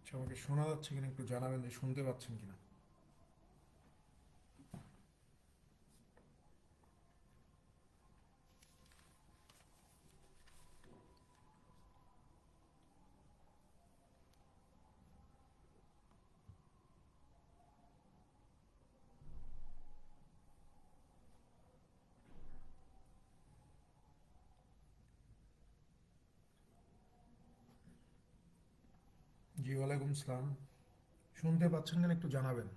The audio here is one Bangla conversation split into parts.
আচ্ছা, আমাকে শোনা যাচ্ছে কিনা একটু জানাবেন, যে শুনতে পাচ্ছেন কিনা। জি, ওয়ালাইকুম সালাম। শুনতে পাচ্ছেন কিনা একটু জানাবেন।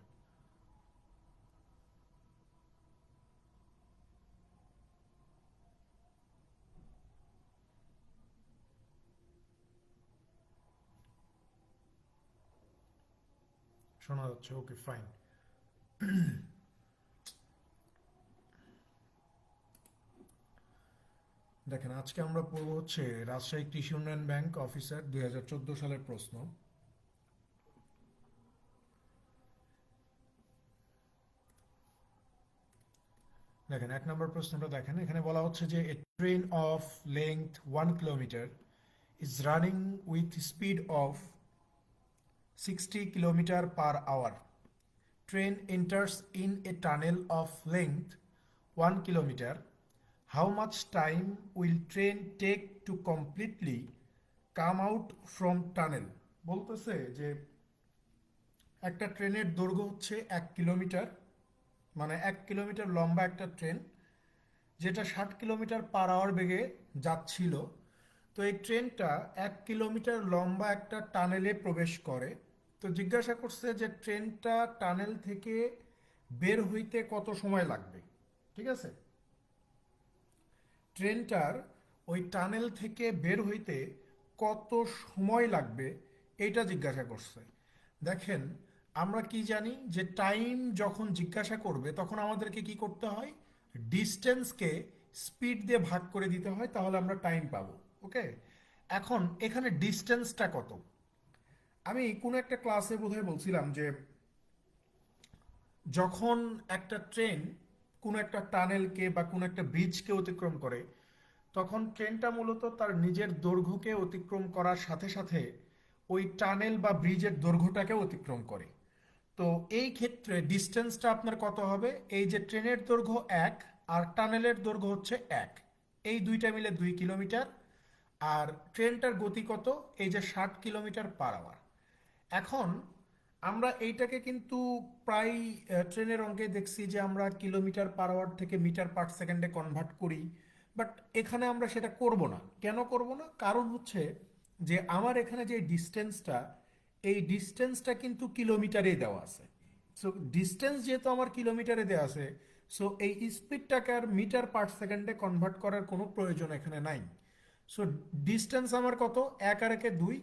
শোনা যাচ্ছে, ওকে ফাইন। দেখেন, আজকে আমরা পড়বো হচ্ছে রাজশাহী কৃষি উন্নয়ন ব্যাংক অফিসার 2014 সালের প্রশ্ন। দেখেন, 1 নম্বর প্রশ্নটা দেখেন, এখানে বলা হচ্ছে যে a train of length 1 kilometre is running with speed of 60 kilometre per hour. Train enters in a tunnel of length 1 kilometer. How much time will train take to completely come out from tunnel? বলতেছে যে একটা ট্রেনের দৈর্ঘ্য হচ্ছে 1 কিলোমিটার, মানে 1 কিলোমিটার লম্বা একটা ট্রেন, যেটা 60 কিলোমিটার পার আওয়ার বেগে যাচ্ছিল। তো এই ট্রেনটা 1 কিলোমিটার লম্বা একটা টানেলে প্রবেশ করে। তো জিজ্ঞাসা করছে যে ট্রেনটা টানেল থেকে বের হইতে কত সময় লাগবে। ঠিক আছে, ট্রেনটার ওই টানেল থেকে বের হইতে কত সময় লাগবে এইটা জিজ্ঞাসা করছে। দেখেন, আমরা কি জানি যে টাইম যখন জিজ্ঞাসা করবে তখন আমাদেরকে কি করতে হয়, ডিস্টেন্সকে স্পিড দিয়ে ভাগ করে দিতে হয়, তাহলে আমরা টাইম পাবো। ওকে, এখন এখানে ডিস্টেন্সটা কত। আমি কোনো একটা ক্লাসে বোধহয় বলছিলাম যে যখন একটা ট্রেন কোনো একটা টানেলকে বা কোনো একটা ব্রিজকে অতিক্রম করে, তখন ট্রেনটা মূলত তার নিজের দৈর্ঘ্যকে অতিক্রম করার সাথে সাথে ওই টানেল বা ব্রিজের দৈর্ঘ্যটাকে অতিক্রম করে। তো এই ক্ষেত্রে ডিস্টেন্সটা আপনার কত হবে, এই যে ট্রেনের দৈর্ঘ্য 1 আর টানেলের দৈর্ঘ্য হচ্ছে 1, এই দুইটা মিলে 2 কিলোমিটার। আর ট্রেনটার গতি কত, এই যে 60 কিলোমিটার পার আওয়ার। এখন আমরা এইটাকে কিন্তু প্রায় ট্রেনের অঙ্কে দেখছি যে আমরা কিলোমিটার পার আওয়ার থেকে মিটার পার সেকেন্ডে কনভার্ট করি। বাট এখানে আমরা সেটা করব না। কেন করব না? কারণ হচ্ছে যে আমার এখানে যে ডিস্টেন্সটা, এই ডিস্টেন্সটা কিন্তু কিলোমিটারে দেওয়া আছে। সো ডিস্টেন্স যেহেতু আমার কিলোমিটারে দেওয়া আছে, সো এই স্পিডটাকে আর মিটার পার সেকেন্ডে কনভার্ট করার কোনো প্রয়োজন এখানে নাই। সো ডিস্টেন্স আমার কত, 1 আর 1 এ 2,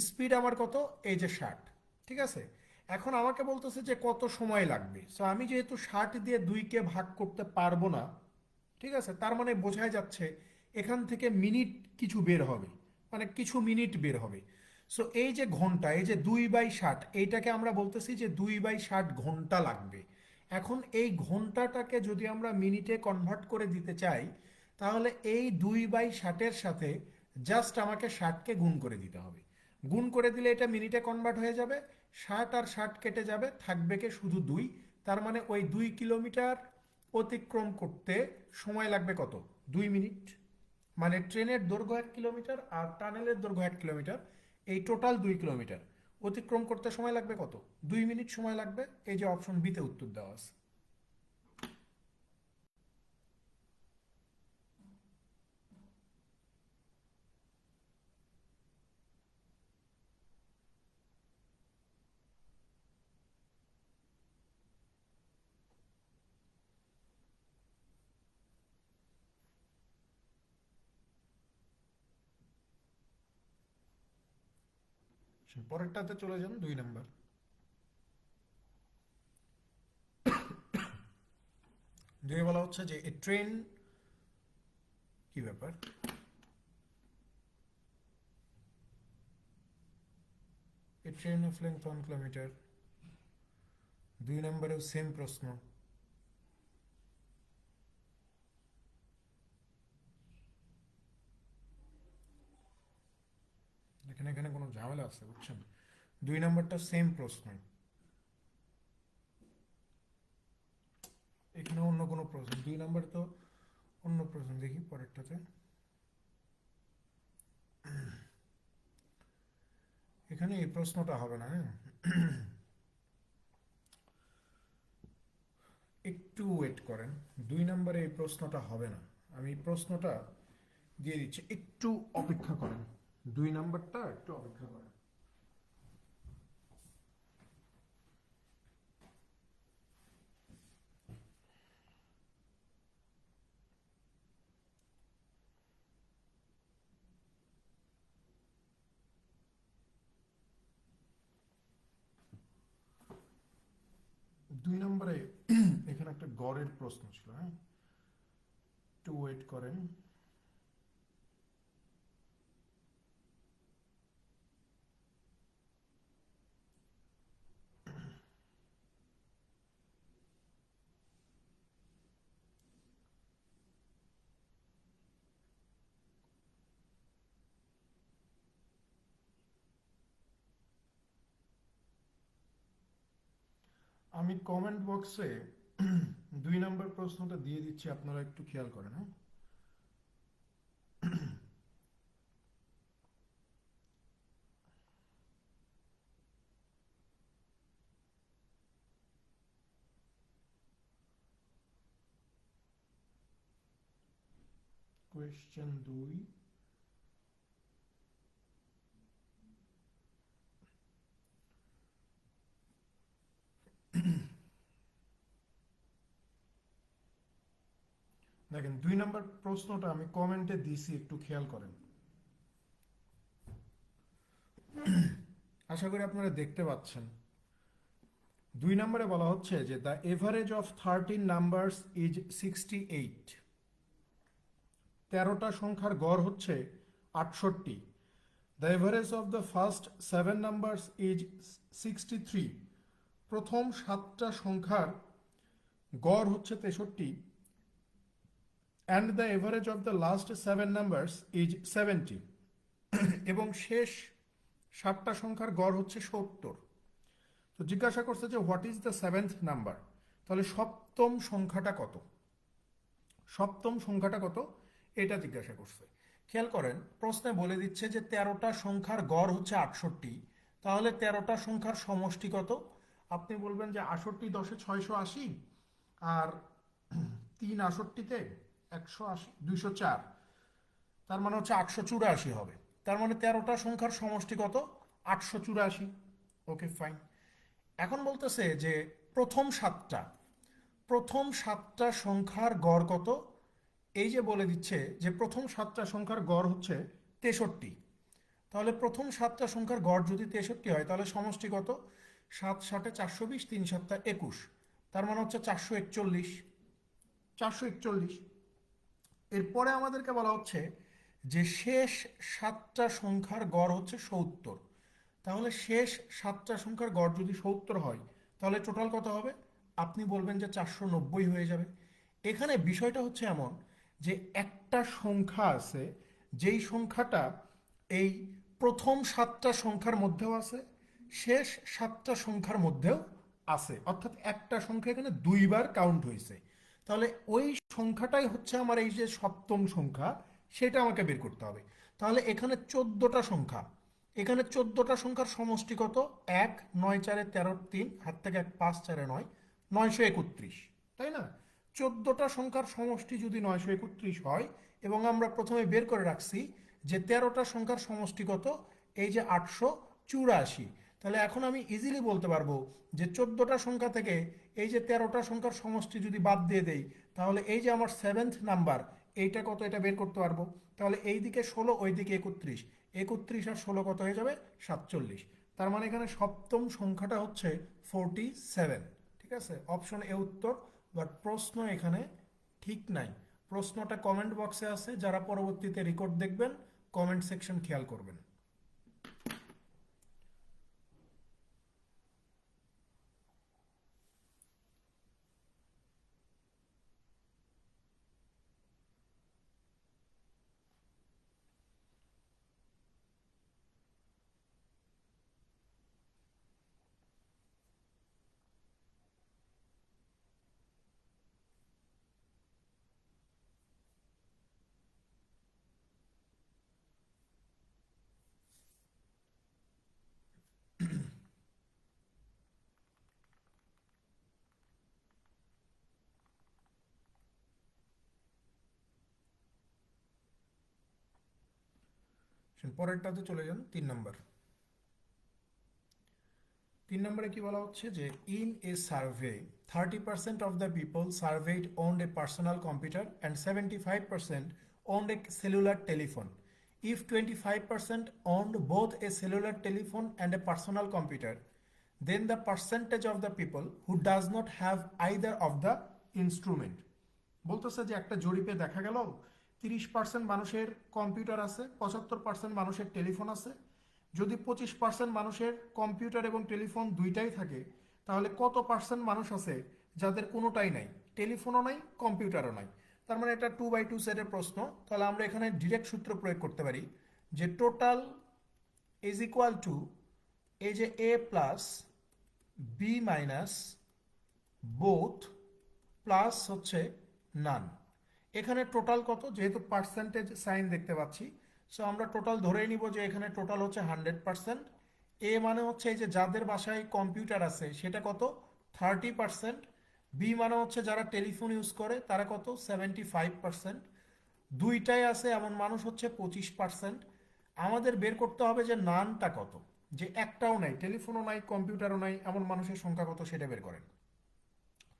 স্পিড আমার কত, এই যে 60। ঠিক আছে, এখন আমাকে বলতেছে যে কত সময় লাগবে। সো আমি যেহেতু 60 দিয়ে 2কে ভাগ করতে পারবো না, ঠিক আছে, তার মানে বোঝাই যাচ্ছে এখান থেকে মিনিট কিছু বের হবে, মানে কিছু মিনিট বের হবে। সো এই যে ঘন্টা, এই যে 2/60, এইটাকে আমরা বলতেছি যে 2/60 ঘন্টা লাগবে। এখন এই ঘন্টাটাকে যদি আমরা মিনিটে কনভার্ট করে দিতে চাই, তাহলে এই 2/60-এর সাথে জাস্ট আমাকে 60কে গুণ করে দিতে হবে। গুণ করে দিলে এটা মিনিটে কনভার্ট হয়ে যাবে। 60 আর 60 কেটে যাবে, থাকবে কে শুধু 2। তার মানে ওই 2 কিলোমিটার অতিক্রম করতে সময় লাগবে কত, 2 মিনিট। মানে ট্রেনের দৈর্ঘ্য 1 কিলোমিটার আর টানেলের দৈর্ঘ্য 1 কিলোমিটার, এই টোটাল 2 কিলোমিটার অতিক্রম করতে সময় লাগবে কত, 2 মিনিট সময় লাগবে। এই যে অপশন বিতে উত্তর দেওয়া আছে। পরেরটাতে চলে যান, 2 নাম্বার। দুই বলা হচ্ছে যে এ ট্রেন, কি ব্যাপার, a train of length 1 kilometre. 2 নম্বরেও সেম প্রশ্ন। এখানে এখানে কোনো ঝামেলা আছে বুঝছেন। দুই নাম্বারটা সেম প্রশ্ন, এখানে অন্য কোনো প্রশ্ন, দুই নাম্বার তো অন্য প্রশ্ন, দেখি পরেরটাতে। এখানে এই প্রশ্নটা হবে না, হ্যাঁ একটু ওয়েট করেন, দুই নম্বরে এই প্রশ্নটা হবে না, আমি প্রশ্নটা দিয়ে দিচ্ছি, একটু অপেক্ষা করেন, দুই নাম্বারটা একটু অপেক্ষা করেন। দুই নম্বরে এখানে একটা গড়ের প্রশ্ন ছিল, হ্যাঁ একটু ওয়েট করেন। আমি কমেন্ট বক্সে দুই নম্বর প্রশ্নটা দিয়ে দিচ্ছি, আপনারা একটু খেয়াল করেন, হ্যাঁ। কোয়েশ্চেন দুই, দেখেন দুই নম্বর প্রশ্নটা আমি কমেন্টে দিছি, একটু খেয়াল করেন, আশা করি আপনারা দেখতে পাচ্ছেন। দুই নম্বরে বলা হচ্ছে যে the average of 13 numbers is 68, 13টা সংখ্যার গড় হচ্ছে 68। The average of the first 7 numbers is 63, প্রথম 7টা সংখ্যার গড় হচ্ছে 63। And the average of the last 7 numbers is 70, এবং শেষ 7টা সংখ্যার গড় হচ্ছে 70। তো জিজ্ঞাসা করছে যে what is the seventh number, তাহলে সপ্তম সংখ্যাটা কত, সপ্তম সংখ্যাটা কত এটা জিজ্ঞাসা করছে। খেয়াল করেন প্রশ্নে বলে দিচ্ছে যে 13টা সংখ্যার গড় হচ্ছে 68, তাহলে 13টা সংখ্যার সমষ্টি কত। আপনি বলবেন যে 68 10 680, আর 3 68-তে 180 204, তার মানে হচ্ছে 884 হবে। তার মানে 13টা সংখ্যার সমষ্টি কত, 884। Okay fine. এখন বলতেছে যে প্রথম 7টা, প্রথম 7টা সংখ্যার গড় কত। এই যে বলে দিচ্ছে যে প্রথম 7টা সংখ্যার গড় হচ্ছে 63, তাহলে প্রথম 7টা সংখ্যার গড় যদি 63 হয় তাহলে সমষ্টি কত, 7 7 420, 3 7 21, তার মানে হচ্ছে 441, 441। এরপরে আমাদেরকে বলা হচ্ছে যে শেষ 7টা সংখ্যার গড় হচ্ছে 70, তাহলে শেষ 7টা সংখ্যার গড় যদি 70 হয় তাহলে টোটাল কত হবে, আপনি বলবেন যে 490 হয়ে যাবে। এখানে বিষয়টা হচ্ছে এমন যে একটা সংখ্যা আছে, যেই সংখ্যাটা এই প্রথম 7টা সংখ্যার মধ্যেও আছে, শেষ 7টা সংখ্যার মধ্যেও আছে, অর্থাৎ একটা সংখ্যা এখানে দুইবার কাউন্ট হয়েছে। তাহলে ওই সংখ্যাটাই হচ্ছে আমার এই যে সপ্তম সংখ্যা, সেটা আমাকে বের করতে হবে। তাহলে এখানে 14টা সংখ্যা, এখানে 14টা সংখ্যার সমষ্টি কত, 1 9 4 13 3, হাত থেকে 1 5 4 9, 931, তাই না। 14টা সংখ্যার সমষ্টি যদি 931 হয়, এবং আমরা প্রথমে বের করে রাখছি যে 13টা সংখ্যার সমষ্টি কত, এই যে 884, তাহলে এখন আমি ইজিলি বলতে পারবো যে 14টা সংখ্যা থেকে এই যে 13টা সংখ্যার সমষ্টি যদি বাদ দিয়ে দেই, তাহলে এই যে আমার সেভেন্থ নাম্বার এইটা কত এটা বের করতে পারবো। তাহলে এই দিকে 16, ওই দিকে 31, 31 আর 16 কত হয়ে যাবে, 47। তার মানে এখানে সপ্তম সংখ্যাটা হচ্ছে 47। ঠিক আছে, অপশন এ উত্তর। বাট প্রশ্ন এখানে ঠিক নাই, প্রশ্নটা কমেন্ট বক্সে আছে, যারা পরবর্তীতে রেকর্ড দেখবেন কমেন্ট সেকশন খেয়াল করবেন। পরেরটাতে চলে যান 3 নম্বর। 3 নম্বরে কি বলা হচ্ছে যে in a survey 30% of the people surveyed owned a personal computer and 75% owned a cellular telephone. If 25% owned both a cellular telephone and a personal computer, then the percentage of the people who does not have either of the instrument। বলতেছে যে একটা জরিপে দেখা গেল 30% মানুষের কম্পিউটার আছে, 75% মানুষের টেলিফোন আছে। যদি 25% মানুষের কম্পিউটার এবং টেলিফোন দুইটাই থাকে, তাহলে কত পার্সেন্ট মানুষ আছে যাদের কোনোটাই নাই, টেলিফোনও নাই কম্পিউটারও নাই। তার মানে এটা 2/2 সেটের প্রশ্ন। তাহলে আমরা এখানে ডিরেক্ট সূত্র প্রয়োগ করতে পারি যে টোটাল ইজ ইকুয়াল টু এই যে A plus B minus both plus হচ্ছে নান। এখানে টোটাল কত, যেহেতু পার্সেন্টেজ সাইন দেখতে পাচ্ছি, সো আমরা টোটাল ধরেই নিব যে এখানে টোটাল হচ্ছে 100%। এ মানে হচ্ছে এই যে যাদের বাসায় কম্পিউটার আছে সেটা কত, 30%। বি মানে হচ্ছে যারা টেলিফোন ইউজ করে তারা কত, 75%। দুইটাই আছে এমন মানুষ হচ্ছে 25%। আমাদের বের করতে হবে যে নানটা কত, যে একটাও নাই, টেলিফোনও নাই কম্পিউটারও নাই এমন মানুষের সংখ্যা কত সেটা বের করেন।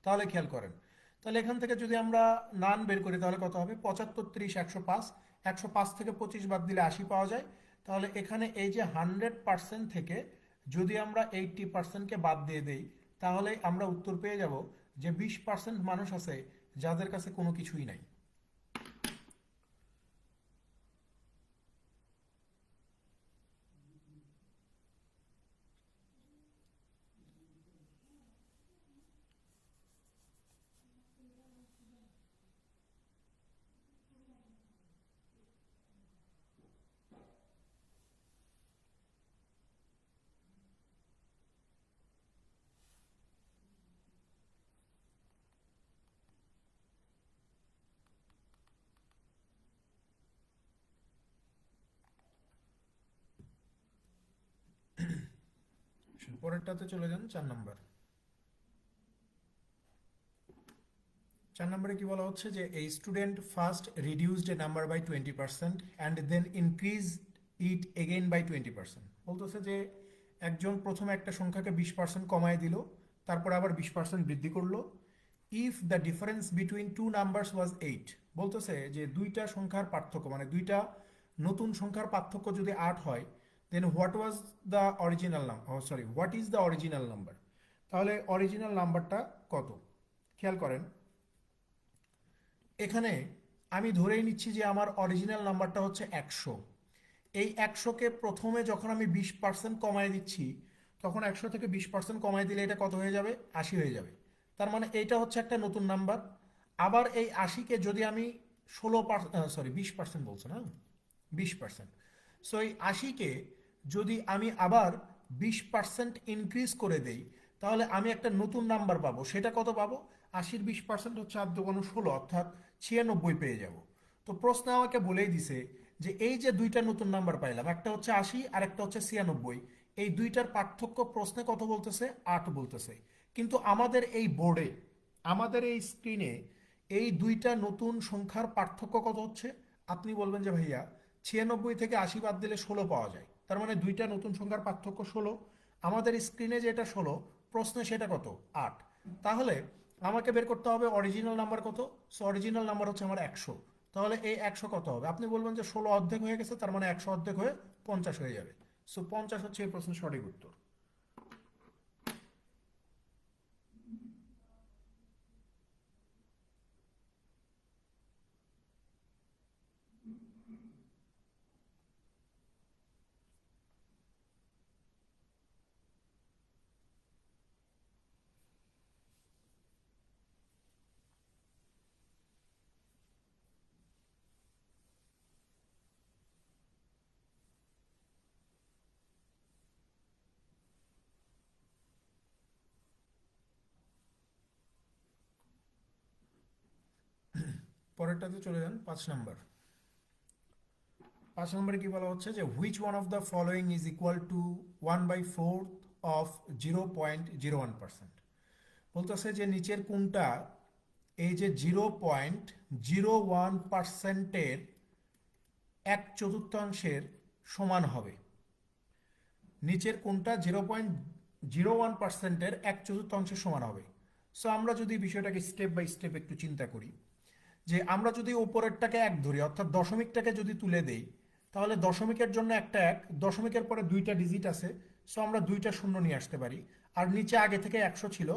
তাহলে খেয়াল করেন, তাহলে এখান থেকে যদি আমরা নান বের করি তাহলে কত হবে, 75, 30, 105। 105 থেকে 25 বাদ দিলে 80 পাওয়া যায়। তাহলে এখানে এই যে 100% থেকে যদি আমরা 80%কে বাদ দিয়ে দেই, তাহলে আমরা উত্তর পেয়ে যাব যে 20% মানুষ আছে যাদের কাছে কোনো কিছুই নাই। পরেরটাতে চলে যান 4 নম্বর। 4 নম্বরে কি বলা হচ্ছে যে এই student first reduced a number by 20% and then increase it again by 20%। বলতেছে যে একজন প্রথমে একটা সংখ্যাকে 20% কমায় দিল, তারপর আবার 20% বৃদ্ধি করলো। If the difference between two numbers was 8। বলতেছে যে দুইটা সংখ্যার পার্থক্য মানে দুইটা নতুন সংখ্যার পার্থক্য যদি 8 হয়, then what was the original number, sorry what is the original number. তাহলে অরিজিনাল নাম্বারটা কত, খেয়াল করেন। এখানে আমি ধরেই নিচ্ছি যে আমার অরিজিনাল নাম্বারটা হচ্ছে 100। এই 100কে প্রথমে যখন আমি 20% কমায় দিচ্ছি, তখন 100 থেকে 20% কমায় দিলে এটা কত হয়ে যাবে, 80 হয়ে যাবে। তার মানে এইটা হচ্ছে একটা নতুন নাম্বার। আবার এই 80কে যদি আমি 20% বলছে না, 20%। সো এই 80কে যদি আমি আবার 20% ইনক্রিজ করে দেই, তাহলে আমি একটা নতুন নাম্বার পাবো। সেটা কত পাবো, 80-র 20% হচ্ছে 8×2=16, অর্থাৎ 96 পেয়ে যাব। তো প্রশ্ন আমাকে বলেই দিছে যে এই যে দুইটা নতুন নাম্বার পাইলাম, একটা হচ্ছে 80 আর একটা হচ্ছে 96, এই দুইটার পার্থক্য প্রশ্নে কত বলতেছে, 8 বলতেছে। কিন্তু আমাদের এই বোর্ডে, আমাদের এই স্ক্রিনে এই দুইটা নতুন সংখ্যার পার্থক্য কত হচ্ছে। আপনি বলবেন যে ভাইয়া 96 থেকে 80 বাদ দিলে 16 পাওয়া যায়, তার মানে দুইটা নতুন সংখ্যার পার্থক্য 16। আমাদের স্ক্রিনে যেটা 16, প্রশ্নে সেটা কত, 8। তাহলে আমাকে বের করতে হবে অরিজিনাল নাম্বার কত। সো অরিজিনাল নাম্বার হচ্ছে আমার 100। তাহলে এই 100 কত হবে, আপনি বলবেন যে 16 অর্ধেক হয়ে গেছে, তার মানে 100 অর্ধেক হয়ে 50 হয়ে যাবে। সো 50 হচ্ছে এই প্রশ্নের সঠিক উত্তর। পরেরটাতে চলে যান 5 নম্বর। 5 নম্বরে কি বলা হচ্ছে যে which one of the following is equal to 1/4 of 0.01%। বলতেছে যে নিচের কোনটা এই যে 0.01%-এর 1/4 সমান হবে, নিচের কোনটা 0.01%-এর 1/4 সমান হবে। সো আমরা যদি বিষয়টাকে স্টেপ বাই স্টেপ একটু চিন্তা করি, যে আমরা যদি উপরেরটাকে 1 ধরি, অর্থাৎ দশমিকটাকে যদি তুলে দেই, তাহলে দশমিকের জন্য একটা 1, দশমিকের পরে 2টা ডিজিট আছে, সো আমরা 2টা শূন্য নিয়ে আসতে পারি। আর নিচে আগে থেকে 100 ছিল,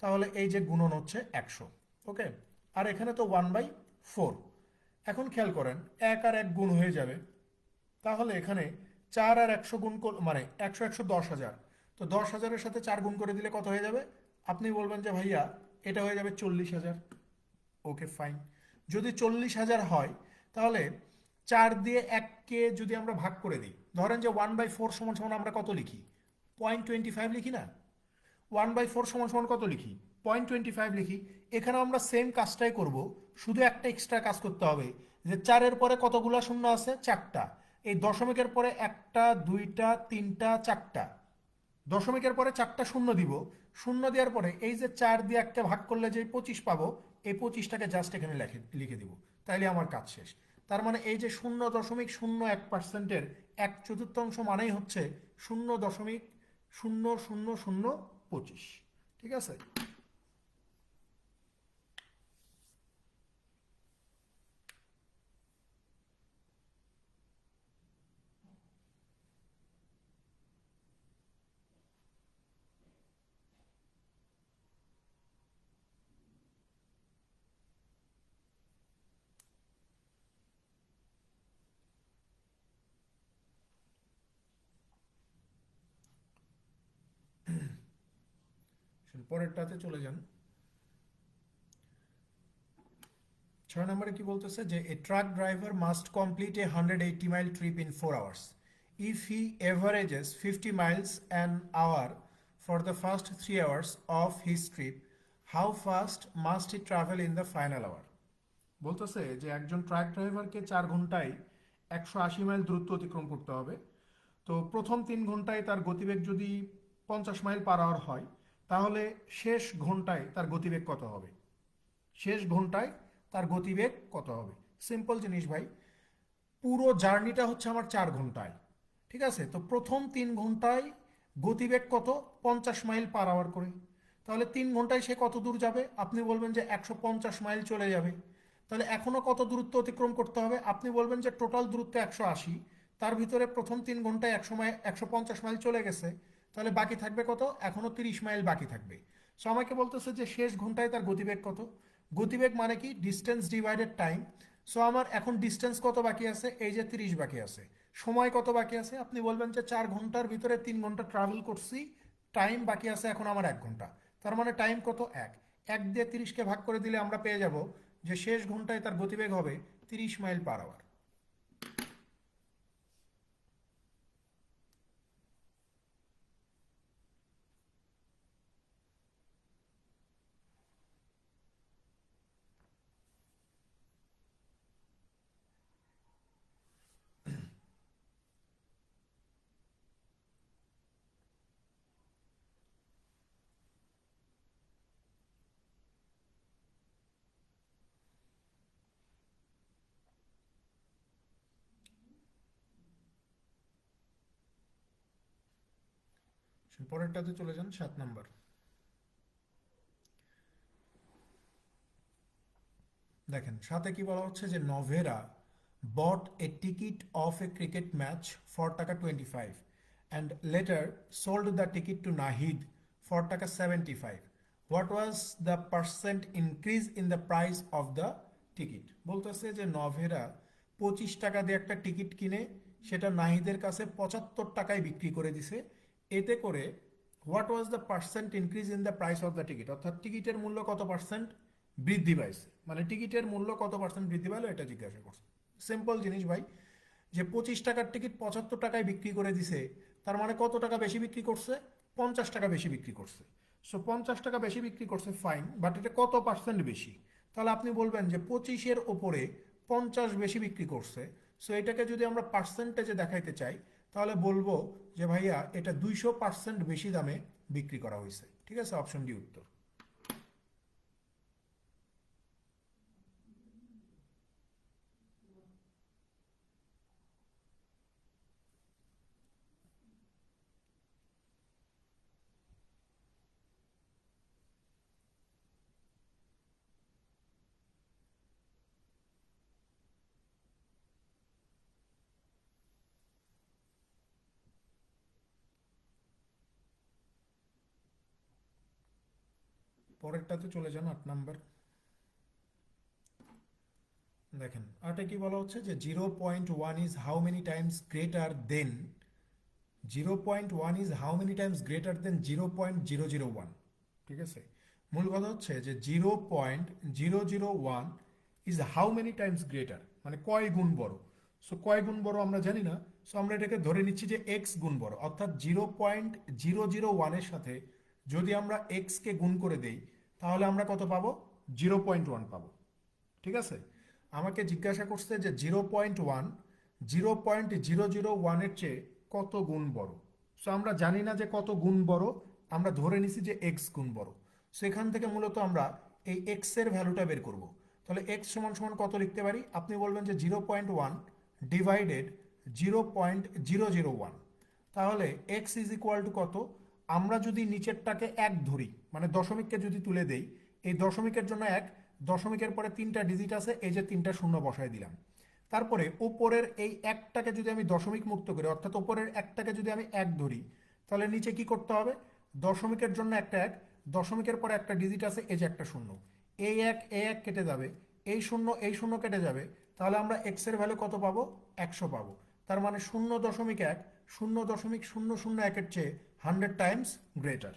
তাহলে এই যে গুণন হচ্ছে 100। ওকে, আর এখানে তো 1/4। এখন খেয়াল করেন, 1 আর 1 গুণ হয়ে যাবে, তাহলে এখানে 4 আর 100 গুণ মানে 100 100 10,000, তো 10,000-এর সাথে 4 গুণ করে দিলে কত হয়ে যাবে? আপনি বলবেন যে ভাইয়া এটা হয়ে যাবে 40,000। ওকে ফাইন, যদি 40,000 হয়, তাহলে 4 দিয়ে 1-কে যদি আমরা ভাগ করে দিই, ধরেন যে 1/4 সমান সমান আমরা কত লিখি? 0.25 লিখি না? 1/4 সমান সমান কত লিখি? 0.25 লিখি। এখানে আমরা সেম কাজটাই করব, শুধু একটা এক্সট্রা কাজ করতে হবে, যে 4-এর পরে কতগুলা শূন্য আছে? 4টা। এই দশমিকের পরে 1টা 2টা 3টা 4টা, দশমিকের পরে 4টা শূন্য দিব। শূন্য দেওয়ার পরে এই যে 4 দিয়ে 1কে ভাগ করলে যে 25 পাবো, এই 25টাকে জাস্ট এখানে লিখে দিব, তাইলে আমার কাজ শেষ। তার মানে এই যে 0.01%-এর 1/4 মানেই হচ্ছে 0.000025। ঠিক আছে? পরেরটাতে চলে যান। 6 নম্বরে কি বলতেছে, যে a truck driver must complete a 180-mile trip in 4 hours if he averages 50 miles an hour for the first 3 hours of his trip. How fast must he travel in the final hour? বলতেছে যে একজন ট্রাক ড্রাইভারকে 4 ঘন্টায় 180 মাইল দূরত্ব অতিক্রম করতে হবে। তো প্রথম 3 ঘন্টায় তার গতিবেগ যদি 50 মাইল/আওয়ার হয়, তাহলে শেষ ঘন্টায় তার গতিবেগ কত হবে? শেষ ঘন্টায় তার গতিবেগ কত হবে? সিম্পল জিনিস ভাই, পুরো জার্নিটা হচ্ছে আমার 4 ঘন্টায়। ঠিক আছে, তো প্রথম 3 ঘন্টায় গতিবেগ কত? 50 মাইল/আওয়ার করে। তাহলে 3 ঘন্টায় সে কত দূর যাবে? আপনি বলবেন যে 150 মাইল চলে যাবে। তাহলে এখনো কত দূরত্ব অতিক্রম করতে হবে? আপনি বলবেন যে টোটাল দূরত্ব 180, তার ভিতরে প্রথম 3 ঘন্টায় 100 মাইল 150 মাইল চলে গেছে, তাহলে বাকি থাকবে কত? এখনো 30 মাইল বাকি থাকবে। সো আমাকে বলতেছে যে শেষ ঘন্টায় তার গতিবেগ কত। গতিবেগ মানে কি? Distance divided time. সো আমার এখন ডিস্টেন্স কত বাকি আছে? এই যে 30 বাকি আছে। সময় কত বাকি আছে? আপনি বলবেন যে 4 ঘন্টার ভিতরে 3 ঘন্টা ট্রাভেল করছি, টাইম বাকি আছে এখন আমার 1 ঘন্টা। তার মানে টাইম কত? 1। 1 দিয়ে 30-কে ভাগ করে দিলে আমরা পেয়ে যাব যে শেষ ঘন্টায় তার গতিবেগ হবে 30 মাইল/আওয়ার। পরেরটাতে চলে যান, 7 নম্বর। দেখেন সাথে কি বলা হচ্ছে, যে Novera bought a ticket of a cricket match for টাকা 25 and later sold the ticket to Nahid for টাকা 75. What was the percent increase in the price of the ticket? বলতেছে যে নভেরা 25 টাকা দিয়ে একটা টিকিট কিনে সেটা নাহিদের কাছে 75 টাকায় বিক্রি করে দিছে। এতে করে what was the percent increase in the price of the ticket, অর্থাৎ টিকিটের মূল্য কত পার্সেন্ট বৃদ্ধি পাইছে, মানে টিকিটের মূল্য কত পার্সেন্ট বৃদ্ধি পাইলো এটা জিজ্ঞাসা করছে। সিম্পল জিনিস ভাই, যে 25 টাকার টিকিট 75 টাকায় বিক্রি করে দিছে, তার মানে কত টাকা বেশি বিক্রি করছে? 50 টাকা বেশি বিক্রি করছে। সো 50 টাকা বেশি বিক্রি করছে, ফাইন, বাট এটা কত পার্সেন্ট বেশি? তাহলে আপনি বলবেন যে 25-এর ওপরে 50 বেশি বিক্রি করছে। সো এটাকে যদি আমরা পার্সেন্টেজে দেখাইতে চাই, তাহলে বলবো যে ভাইয়া এটা 200% বেশি দামে বিক্রি করা হয়েছে। ঠিক আছে, অপশন ডি উত্তর। পরেরটাতে চলে যান, 8 নাম্বার। দেখেন আটে কি বলা হচ্ছে যে 0.1 is how many Times greater than, 0.1 is how many Times greater than 0.001। ঠিক আছে, মূল কথা হচ্ছে যে 0.001 is how many Times greater, মানে কয় গুণ বড়। সো কয় গুণ বড় আমরা জানি না, সো আমরা এটাকে ধরে নিচ্ছি যে এক্স গুণ বড়, অর্থাৎ 0.001-এর সাথে যদি আমরা এক্সকে গুণ করে দেই তাহলে আমরা কত পাবো, 0.1 পাবো। ঠিক আছে, আমাকে জিজ্ঞাসা করছে যে 0.1 0.001-এর চেয়ে কত গুণ বড়। সো আমরা জানি না যে কত গুণ বড়, আমরা ধরে নিছি যে এক্স গুণ বড়। সেখান থেকে মূলত আমরা এই এক্স এর ভ্যালুটা বের করব। তাহলে এক্স সমান সমান কত লিখতে পারি, আপনি বলবেন যে 0.1 ডিভাইডেড 0.001। তাহলে এক্স ইজ ইকুয়াল টু কত, আমরা যদি নিচেরটাকে এক ধরি, মানে দশমিককে যদি তুলে দেই, এই দশমিকের জন্য এক, দশমিকের পরে 3টা ডিজিট আছে, এই যে 3টা শূন্য বসায় দিলাম। তারপরে উপরের এই একটাকে যদি আমি দশমিক মুক্ত করি, অর্থাৎ উপরের একটাকে যদি আমি এক ধরি, তাহলে নিচে কি করতে হবে, দশমিকের জন্য একটা এক, দশমিকের পরে একটা ডিজিট আছে, এই যে একটা শূন্য, এই এক কেটে যাবে, এই শূন্য কেটে যাবে, তাহলে আমরা এক্স এর ভ্যালু কত পাবো, 100 পাবো। তার মানে 0.1 0.001-এর চেয়ে 100 টাইমস গ্রেটার।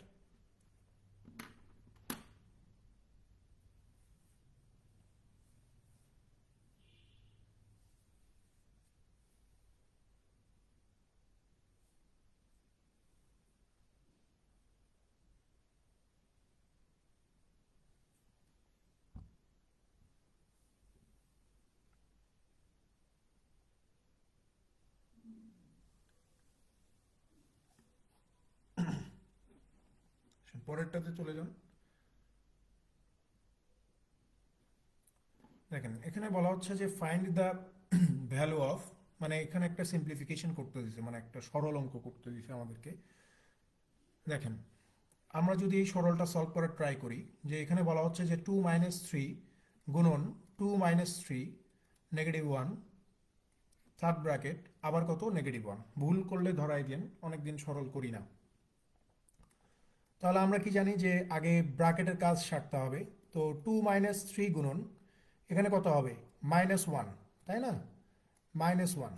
পরেরটাতে চলে যান। দেখেন এখানে বলা হচ্ছে যে ফাইন্ড দ্য ভ্যালু অফ, মানে এখানে একটা সিম্পলিফিকেশন করতে দিছে, মানে একটা সরল অঙ্ক করতে দিছে আমাদেরকে। দেখেন আমরা যদি এই সরলটা সলভ করার ট্রাই করি, যে এখানে বলা হচ্ছে যে 2 - 3 গুণন 2 - 3 -1 থার্ড ব্র্যাকেট আবার কত, -1। ভুল করলে ধরাই দেন, অনেকদিন সরল করি না। তাহলে আমরা কি জানি যে আগে ব্র্যাকেটের কাজ সারতে হবে। তো 2 - 3 গুণন এখানে কত হবে, -1, তাই না, -1।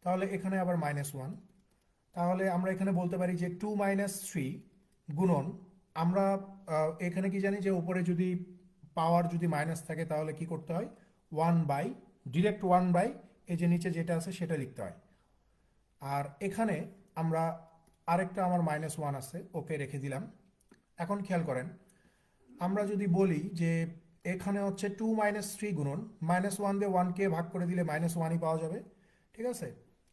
তাহলে এখানে আবার -1। তাহলে আমরা এখানে বলতে পারি যে 2 - 3 গুণন, আমরা এখানে কি জানি যে উপরে যদি পাওয়ার যদি মাইনাস থাকে তাহলে কি করতে হয়, 1/, ডিরেক্ট 1/, এই যে নিচে যেটা আছে সেটা লিখতে হয়। আর এখানে আমরা আরেকটা আমার -1 আছে, ওকে রেখে দিলাম। এখন খেয়াল করেন, আমরা যদি বলি যে এখানে হচ্ছে 2 - 3 গুণন -1 দিয়ে 1কে ভাগ করে দিলে -1ই পাওয়া যাবে। ঠিক আছে,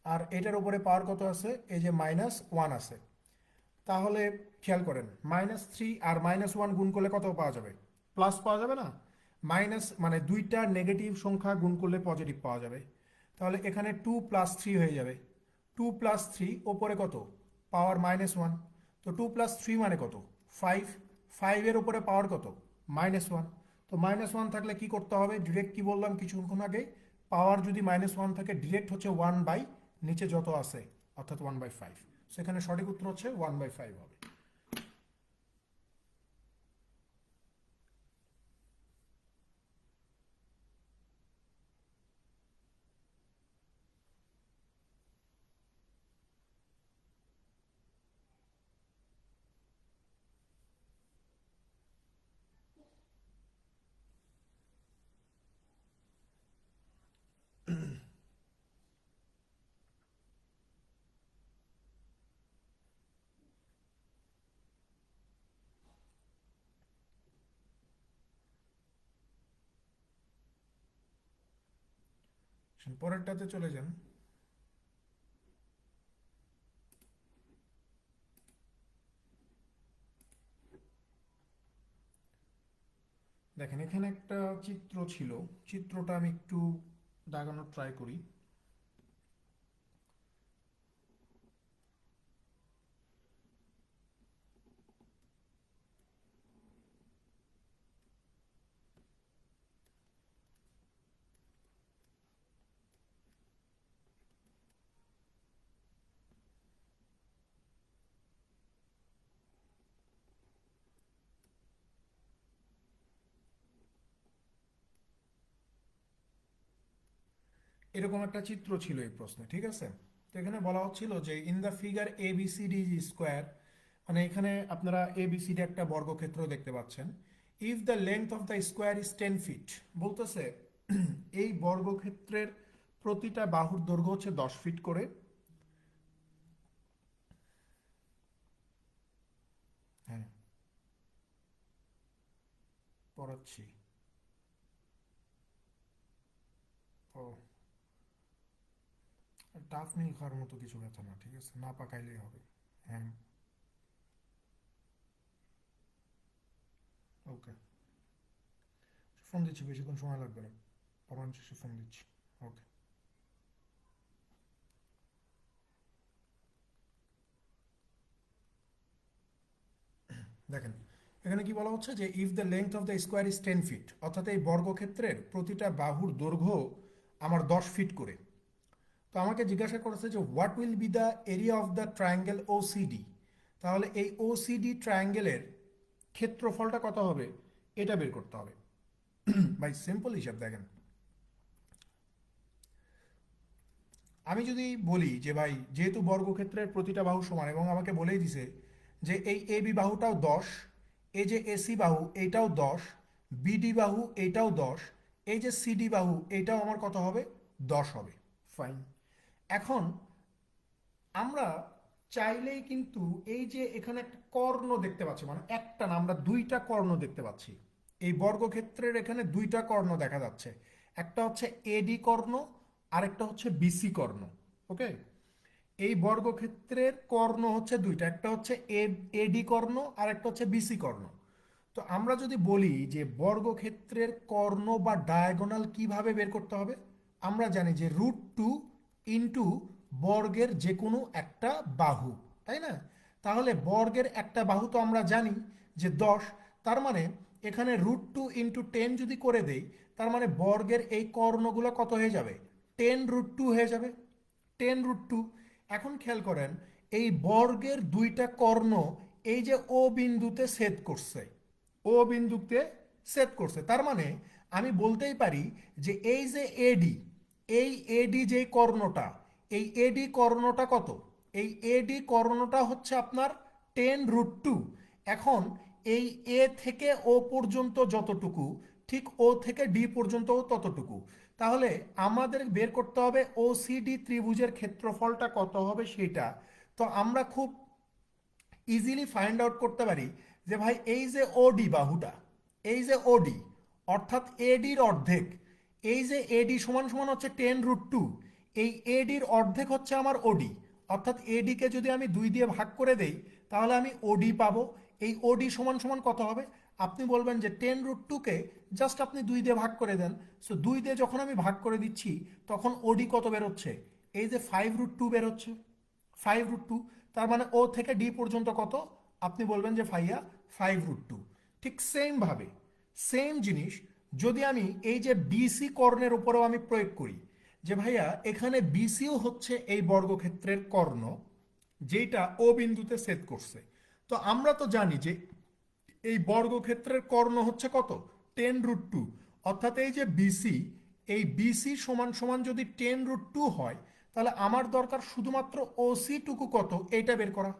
আর এটার উপরে পাওয়ার কত আছে, এই যে -1 আছে। তাহলে খেয়াল করেন, -3 আর -1 গুণ করলে কত পাওয়া যাবে, প্লাস পাওয়া যাবে না, মাইনাস মানে দুইটা নেগেটিভ সংখ্যা গুণ করলে পজিটিভ পাওয়া যাবে। তাহলে এখানে 2 + 3 হয়ে যাবে, 2 + 3 ওপরে কত, পাওয়ার -1। তো 2 + 3 মানে কত, 5, 5-এর উপরে পাওয়ার কত, -1। তো -1 থাকলে কি করতে হবে, ডিরেক্ট কি বললাম কিছুক্ষণ আগে, পাওয়ার যদি -1 থাকে ডিরেক্ট হচ্ছে 1/, নিচে যত আছে অর্থাৎ 1/5। সেখানে সঠিক উত্তর হচ্ছে 1/5 হবে। পরেরটাতে চলে যান। দেখেন এখানে একটা চিত্র ছিল, চিত্রটা আমি একটু দাগানোর ট্রাই করি। এরকম একটা চিত্র ছিল এই প্রশ্নে, ঠিক আছে? তো এখানে বলা হচ্ছিল যে in the figure A B C D square, মানে এখানে আপনারা এ বি সি ডি একটা বর্গক্ষেত্র দেখতে পাচ্ছেন। If the length of the square is 10 feet, বলতেছে এই বর্গক্ষেত্রের প্রতিটা বাহুর দৈর্ঘ্য হচ্ছে 10 ফিট করে। হ্যাঁ, পড়াচ্ছি। ও, টাফ মিল খাওয়ার মতো কিছু কথা না, ঠিক আছে, না পাকাইলেই হবে। হ্যাঁ, ওকে। ফোন দিচ্ছি, বেশিক্ষণ সময় লাগবে না, পড়ানোর শেষে ফোন দিচ্ছি। ওকে, দেখেন এখানে কি বলা হচ্ছে যে if the length of the square is 10 feet, অর্থাৎ এই বর্গক্ষেত্রের প্রতিটা বাহুর দৈর্ঘ্য আমার 10 ফিট করে। তো আমাকে জিজ্ঞাসা করেছে যে what will be the area of the triangle O CD, তাহলে এই ও সিডি ট্রায়াঙ্গেলের ক্ষেত্রফলটা কত হবে এটা বের করতে হবে। ভাই সিম্পল হিসাব দেখেন, আমি যদি বলি যে ভাই যেহেতু বর্গক্ষেত্রের প্রতিটা বাহু সমান এবং আমাকে বলেই দিছে যে এই এ বি বাহুটাও 10, এই যে এসি বাহু এইটাও 10, বিডি বাহু এইটাও 10, এই যে সিডি বাহু এইটাও আমার কত হবে, 10 হবে। ফাইন। এখন আমরা চাইলেই কিন্তু এই যে এখানে একটা কর্ণ দেখতে পাচ্ছি, মানে একটা না, আমরা দুইটা কর্ণ দেখতে পাচ্ছি। এই বর্গক্ষেত্রের এখানে দুইটা কর্ণ দেখা যাচ্ছে, একটা হচ্ছে এডি কর্ণ, আরেকটা হচ্ছে বিসি কর্ণ। ওকে, এই বর্গক্ষেত্রের কর্ণ হচ্ছে দুইটা, একটা হচ্ছে এডি কর্ণ আর একটা হচ্ছে বিসি কর্ণ। তো আমরা যদি বলি যে বর্গক্ষেত্রের কর্ণ বা ডায়াগোনাল কিভাবে বের করতে হবে, আমরা জানি যে √2 ইন্টু বর্গের যে কোনো একটা বাহু, তাই না? তাহলে বর্গের একটা বাহু তো আমরা জানি যে 10, তার মানে এখানে √2 ইন্টু 10 যদি করে দেই, তার মানে বর্গের এই কর্ণগুলো কত হয়ে যাবে, 10√2 হয়ে যাবে। 10√2। এখন খেয়াল করেন এই বর্গের দুইটা কর্ণ এই যে ও বিন্দুতে ছেদ করছে, ও বিন্দুতে ছেদ করছে, তার মানে আমি বলতেই পারি যে এই যে এডি, এই এডি যে কর্ণটা, এই এডি কর্ণটা কত, এই এডি কর্ণটা হচ্ছে আপনার 10√2। এখন এই এ থেকে ও পর্যন্ত যতটুকু, ঠিক ও থেকে ডি পর্যন্তও ততটুকু। তাহলে আমাদের বের করতে হবে ওসিডি ত্রিভুজের ক্ষেত্রফলটা কত হবে সেটা। তো আমরা খুব ইজিলি ফাইন্ড আউট করতে পারি যে ভাই এই যে ওডি বাহুটা, এই যে ওডি অর্থাৎ এডির অর্ধেক, এই যে এডি সমান সমান হচ্ছে 10√2, এই এডির অর্ধেক হচ্ছে আমার ওডি, অর্থাৎ এডিকে যদি আমি 2 দিয়ে ভাগ করে দেই তাহলে আমি ওডি পাবো। এই ওডি সমান সমান কত হবে, আপনি বলবেন যে 10√2কে জাস্ট আপনি 2 দিয়ে ভাগ করে দেন। সো 2 দিয়ে যখন আমি ভাগ করে দিচ্ছি তখন ওডি কত বেরোচ্ছে, এই যে 5√2 বেরোচ্ছে, 5√2। তার মানে ও থেকে ডি পর্যন্ত কত, আপনি বলবেন যে ভাইয়া 5√2। ঠিক সেম ভাবে সেম জিনিস যদি আমি এই যে বিসি কর্ণের উপরেও আমি প্রয়োগ করি, যে ভাইয়া এখানে বিসিও হচ্ছে এই বর্গক্ষেত্রের কর্ণ যেটা ও বিন্দুতে ছেদ করছে। তো আমরা তো জানি যে এই বর্গক্ষেত্রের কর্ণ হচ্ছে কত, 10√2। অর্থাৎ এই যে বিসি, এই বিসি সমান সমান যদি 10√2 হয়, তাহলে আমার দরকার শুধুমাত্র ওসি টুকু কত এইটা বের করা,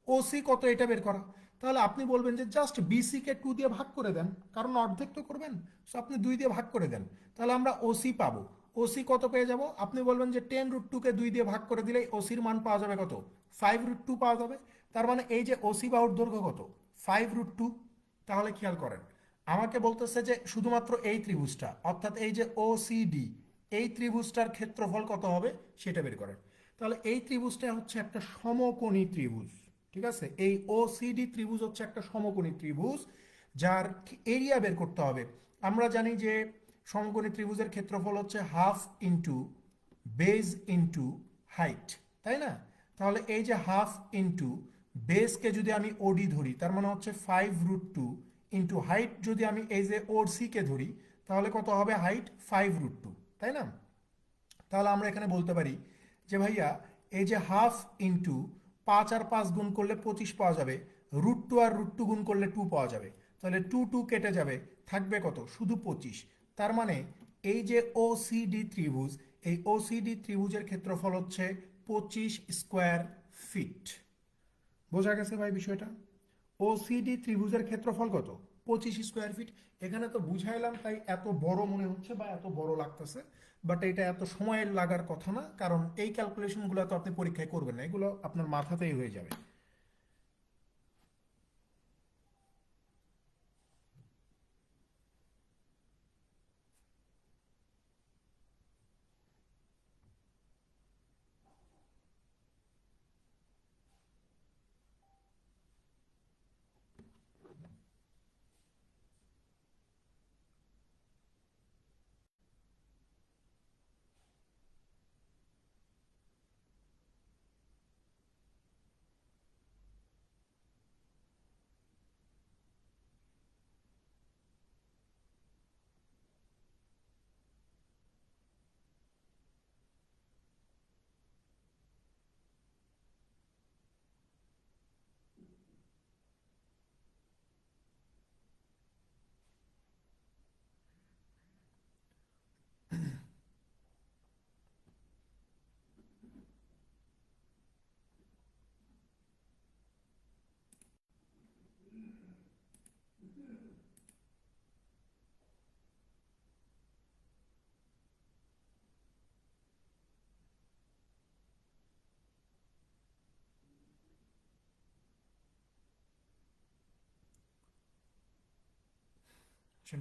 ওসি কত এটা বের করা। তাহলে আপনি বলবেন যে জাস্ট বিসি কে 2 দিয়ে ভাগ করে দেন, কারণ অর্ধেক তো করবেন, সো আপনি 2 দিয়ে ভাগ করে দেন, তাহলে আমরা ওসি পাবো। ওসি কত পেয়ে যাব, আপনি বলবেন যে 10√2কে 2 দিয়ে ভাগ করে দিলেই ওসির মান পাওয়া যাবে কত, 5√2 পাওয়া যাবে। তার মানে এই যে ওসি বাহুর দৈর্ঘ্য কত, 5√2। তাহলে খেয়াল করেন আমাকে বলতেছে যে শুধুমাত্র এই ত্রিভুজটা অর্থাৎ এই যে ওসিডি, এই ত্রিভুজটার ক্ষেত্রফল কত হবে সেটা বের করেন। তাহলে এই ত্রিভুজটা হচ্ছে একটা সমকোণী ত্রিভুজ, ঠিক আছে? এই ওসিডি ত্রিভুজ হচ্ছে একটা সমকোণী ত্রিভুজ যার এরিয়া বের করতে হবে। আমরা জানি যে সমকোণী ত্রিভুজের ক্ষেত্রফল হচ্ছে half into base into height, তাই না? তাহলে এই যে হাফ ইন্টু বেসকে যদি আমি ওডি ধরি তার মানে হচ্ছে 5√2 ইন্টু হাইট যদি আমি এই যে ওর সিকে ধরি তাহলে কত হবে, হাইট 5√2, তাই না? তাহলে আমরা এখানে বলতে পারি যে ভাইয়া এই যে হাফ ইন্টু 5 আর 5 গুণ করলে 25 পাওয়া যাবে, √2 আর √2 গুণ করলে 2 পাওয়া যাবে, তাহলে 2 কেটে যাবে, থাকবে কত, শুধু 25। তার মানে এই যে ওসিডি ত্রিভুজ, এই ওসিডি ত্রিভুজের ক্ষেত্রফল হচ্ছে 25 স্কোয়ার ফিট। বোঝা গেছে ভাই বিষয়টা? ওসিডি ত্রিভুজের ক্ষেত্রফল কত? 25 স্কোয়ার ফিট। এখানে তো বুঝাইলাম তাই এত বড় মনে হচ্ছে বা এত বড় লাগতেছে, বাট এটা এত সময় লাগার কথা না, কারণ এই ক্যালকুলেশনগুলো তো আপনি পরীক্ষায় করবেন না, এগুলো আপনার মাথাতেই হয়ে যাবে।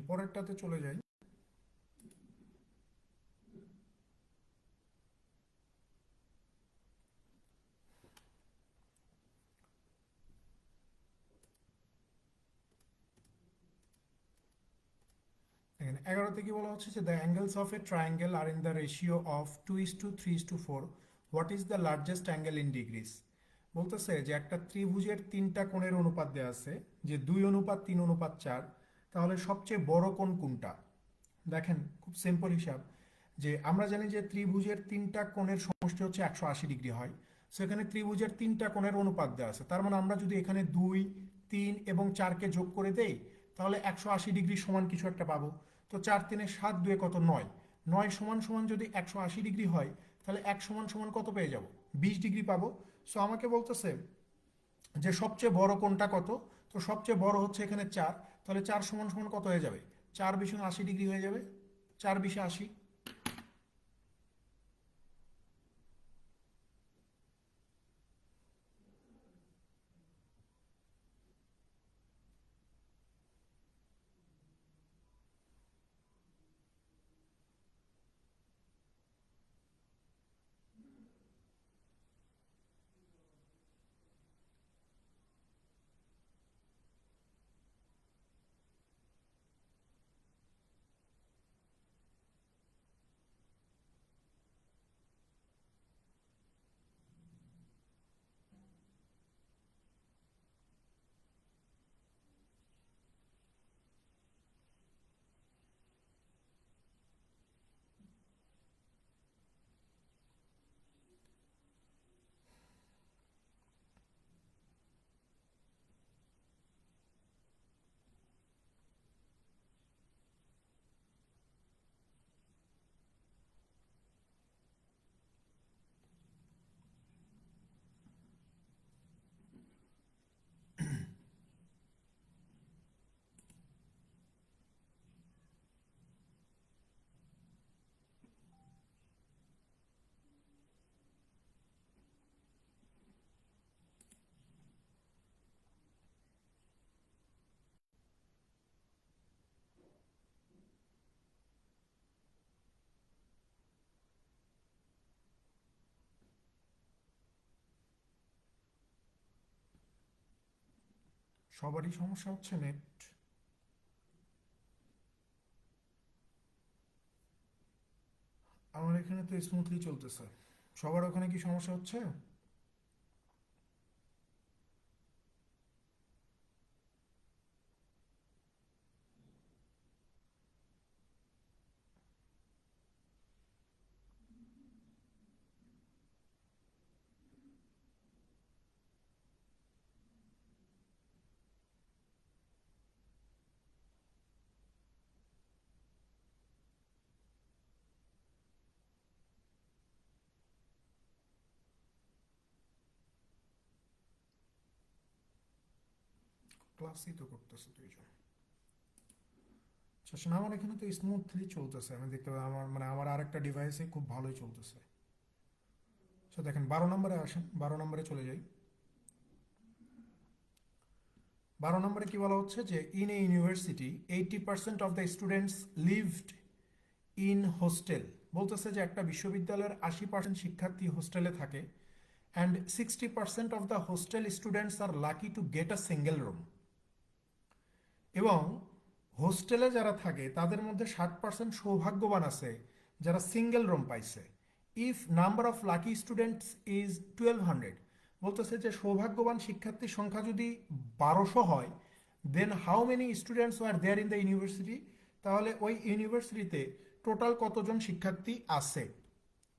পরেরটাতে চলে যাই। দেখেন 11তে কি বলা হচ্ছে যে the angles of a triangle are in the ratio of 2:3:4, what is the largest angle in degrees. বলতেছে যে একটা ত্রিভুজের তিনটা কোণের অনুপাত দেওয়া আছে, যে 2:3:4, তাহলে সবচেয়ে বড় কোণ কোনটা? দেখেন খুব সিম্পল হিসাব, যে আমরা জানি যে ত্রিভুজের তিনটা কোণের সমষ্টি হচ্ছে 180 ডিগ্রি হয়। সেখানে ত্রিভুজের তিনটা কোণের অনুপাত দেওয়া আছে, তার মানে আমরা যদি এখানে 2, 3 এবং 4কে যোগ করে দেই, তাহলে 180 ডিগ্রি সমান কিছু একটা পাবো। তো 4 3 7 2 কত? 9। 9 সমান সমান যদি 180 ডিগ্রি হয়, তাহলে 1 সমান সমান কত পেয়ে যাব? 20 ডিগ্রি পাবো। সো আমাকে বলতেছে যে সবচেয়ে বড় কোণটা কত? তো সবচেয়ে বড় হচ্ছে এখানে 4, তাহলে 4 সমান সমান কত হয়ে যাবে? 4 × 20 = 80 ডিগ্রি হয়ে যাবে। 4 × 20 = 80। সবারই সমস্যা হচ্ছে নেট। আমার এখানে তো স্মুথলি চলতেছে। সবার ওখানে কি সমস্যা হচ্ছে? ক্লাসই তো করতেছে দুইজন। আচ্ছা শোনা, আমার এখানে তো স্মুথলি চলতেছে, আমি দেখতে পাই আমার মানে আমার আরেকটা ডিভাইসে খুব ভালোই চলতেছে। তো দেখেন 12 নম্বরে আসেন, 12 নম্বরে চলে যাই। 12 নম্বরে কি বলা হচ্ছে যে in a university 80% of the students lived in hostel. বলতেছে যে একটা বিশ্ববিদ্যালয়ের 80% শিক্ষার্থী হোস্টেলে থাকে, and 60% of the hostel students are lucky to get a single room. এবং হোস্টেলে যারা থাকে তাদের মধ্যে 60% সৌভাগ্যবান আছে যারা সিঙ্গেল রুম পাইছে। If number of lucky students is 1200, বলতেছে যে সৌভাগ্যবান শিক্ষার্থীর সংখ্যা যদি 1200 হয়, then how many students were there in the university, তাহলে ওই ইউনিভার্সিটিতে টোটাল কতজন শিক্ষার্থী আছে,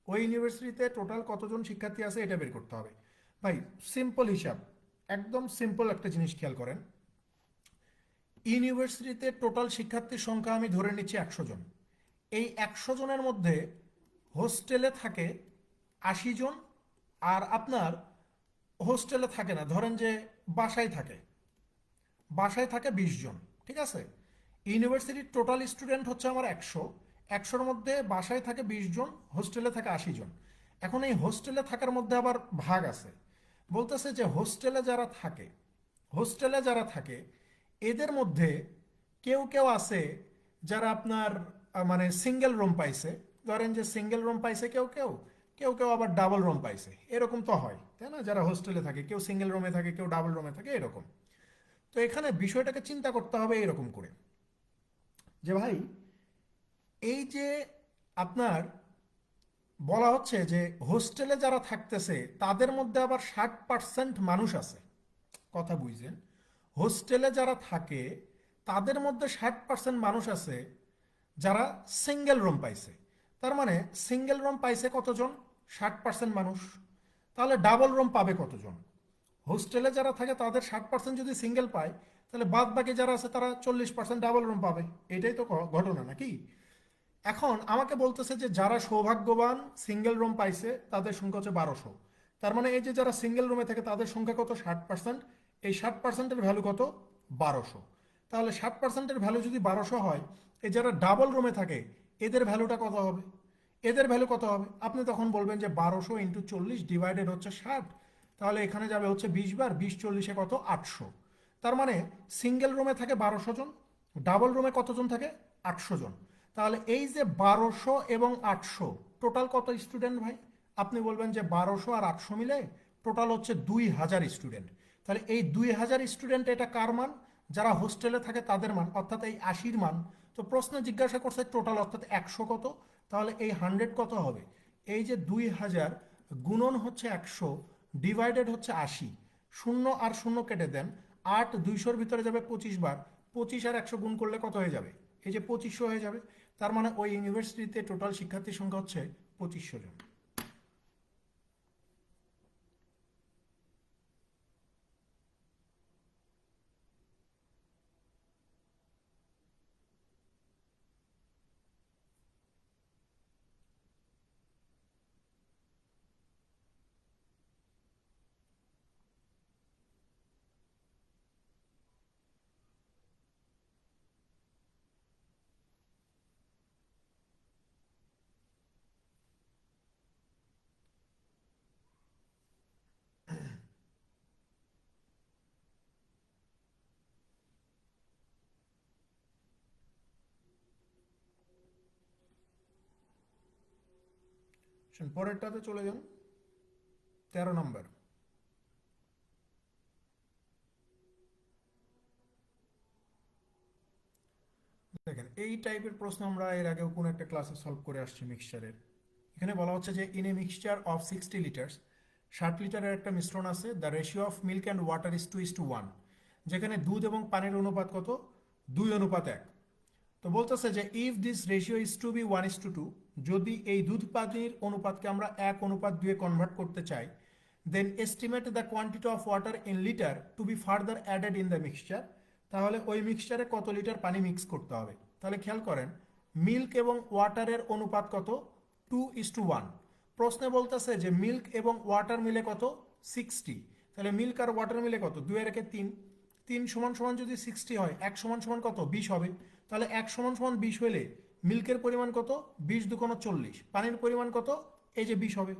ওই ইউনিভার্সিটিতে টোটাল কতজন শিক্ষার্থী আছে এটা বের করতে হবে। ভাই সিম্পল হিসাব, একদম সিম্পল একটা জিনিস খেয়াল করেন। ইউনিভার্সিটিতে টোটাল শিক্ষার্থীর সংখ্যা আমি ধরে নিচ্ছি 100 জন। এই 100 জনের মধ্যে হোস্টেলে থাকে 80 জন, আর আপনার হোস্টেলে থাকে না, ধরেন যে বাসায় থাকে, বাসায় থাকে 20 জন। ঠিক আছে, ইউনিভার্সিটির টোটাল স্টুডেন্ট হচ্ছে আমার 100, 100-র মধ্যে বাসায় থাকে 20 জন, হোস্টেলে থাকে 80 জন। এখন এই হোস্টেলে থাকার মধ্যে আবার ভাগ আছে। বলতেছে যে হোস্টেলে যারা থাকে এদের মধ্যে কেউ কেউ আছে যারা আপনার মানে সিঙ্গেল রুম পাইছে। ধরেন যে সিঙ্গেল রুম পাইছে কেউ কেউ, কেউ কেউ আবার ডাবল রুম পাইছে, এরকম তো হয় তাই না? যারা হোস্টেলে থাকে কেউ সিঙ্গেল রুমে থাকে, কেউ ডাবল রুমে থাকে, এরকম। তো এখানে বিষয়টাকে চিন্তা করতে হবে এরকম করে যে ভাই, এই যে আপনার বলা হচ্ছে যে হোস্টেলে যারা থাকতেছে তাদের মধ্যে আবার 60% মানুষ আছে। কথা বুঝছেন? হোস্টেলে যারা থাকে তাদের মধ্যে 60% মানুষ আছে যারা সিঙ্গেল রুম পাইছে। তার মানে সিঙ্গেল রুম পাইছে কতজন? 60% মানুষ। তাহলে ডাবল রুম পাবে কতজন? হোস্টেলে যারা থাকে তাদের 60% যদি সিঙ্গেল পায়, তাহলে বাদ বাকি যারা আছে তারা 40% ডাবল রুম পাবে। এটাই তো ঘটনা নাকি? এখন আমাকে বলতেছে যে যারা সৌভাগ্যবান সিঙ্গেল রুম পাইছে তাদের সংখ্যা হচ্ছে 1200। তার মানে এই যে যারা সিঙ্গেল রুমে থাকে তাদের সংখ্যা কত? 60%। এই 60%-এর ভ্যালু কত? 1200। তাহলে 60%-এর ভ্যালু যদি 1200 হয়, এই যারা ডাবল রুমে থাকে এদের ভ্যালুটা কত হবে? এদের ভ্যালু কত হবে? আপনি তখন বলবেন যে 1200 ইন্টু 40 ডিভাইডেড হচ্ছে 60। তাহলে এখানে যাবে হচ্ছে 20 বার, 20 40-এ কত? 800। তার মানে সিঙ্গেল রুমে থাকে 1200 জন, ডাবল রুমে কতজন থাকে? 800 জন। তাহলে এই যে 1200 এবং 800 টোটাল কত স্টুডেন্ট ভাই? আপনি বলবেন যে 1200 আর 800 মিলে টোটাল হচ্ছে 2000 স্টুডেন্ট। তাহলে এই 2000 স্টুডেন্ট এটা কার মান? যারা হোস্টেলে থাকে তাদের মান, অর্থাৎ এই 80-র মান। তো প্রশ্ন জিজ্ঞাসা করছে টোটাল, অর্থাৎ 100 কত? তাহলে এই 100 কত হবে? এই যে 2000 গুণন হচ্ছে 100 ডিভাইডেড হচ্ছে 80, শূন্য আর শূন্য কেটে দেন, 8 200-র ভিতরে যাবে 25 বার, 25 আর 100 গুণ করলে কত হয়ে যাবে? এই যে 2500 হয়ে যাবে। তার মানে ওই ইউনিভার্সিটিতে টোটাল শিক্ষার্থীর সংখ্যা হচ্ছে 2500 জন। পরেরটাতে চলে যান, 13 নম্বর। দেখেন এই টাইপের প্রশ্ন আমরা এর আগেও কোনো একটা ক্লাসে সলভ করে আসছি মিক্সচারের। এখানে বলা হচ্ছে যে in A mixture of 60 litres, 60 লিটারের একটা মিশ্রণ আছে, the ratio of milk and water is 2:1, যেখানে দুধ এবং পানির অনুপাত কত? 2:1। তো বলতেছে যে if this ratio is to be 1:2, যদি এই দুধ পানির অনুপাতকে আমরা 1:2-এ কনভার্ট করতে চাই, then estimate the quantity of water in litre to be further added in the mixture, তাহলে ওই মিক্সচারে কত লিটার পানি মিক্স করতে হবে? তাহলে খেয়াল করেন, মিল্ক এবং ওয়াটারের অনুপাত কত? 2:1। প্রশ্নে বলতেছে যে মিল্ক এবং ওয়াটার মিলে কত? 60। তাহলে মিল্ক আর ওয়াটার মিলে কত? 2 আর 1-এ 3। 3 = যদি 60 হয়, 1 = কত, 20 হবে। তাহলে 1 = 20 হলে মিল্কের পরিমাণ কত, 20 × 2 = 40, পানির পরিমাণ কত, এই যে 20 হবে।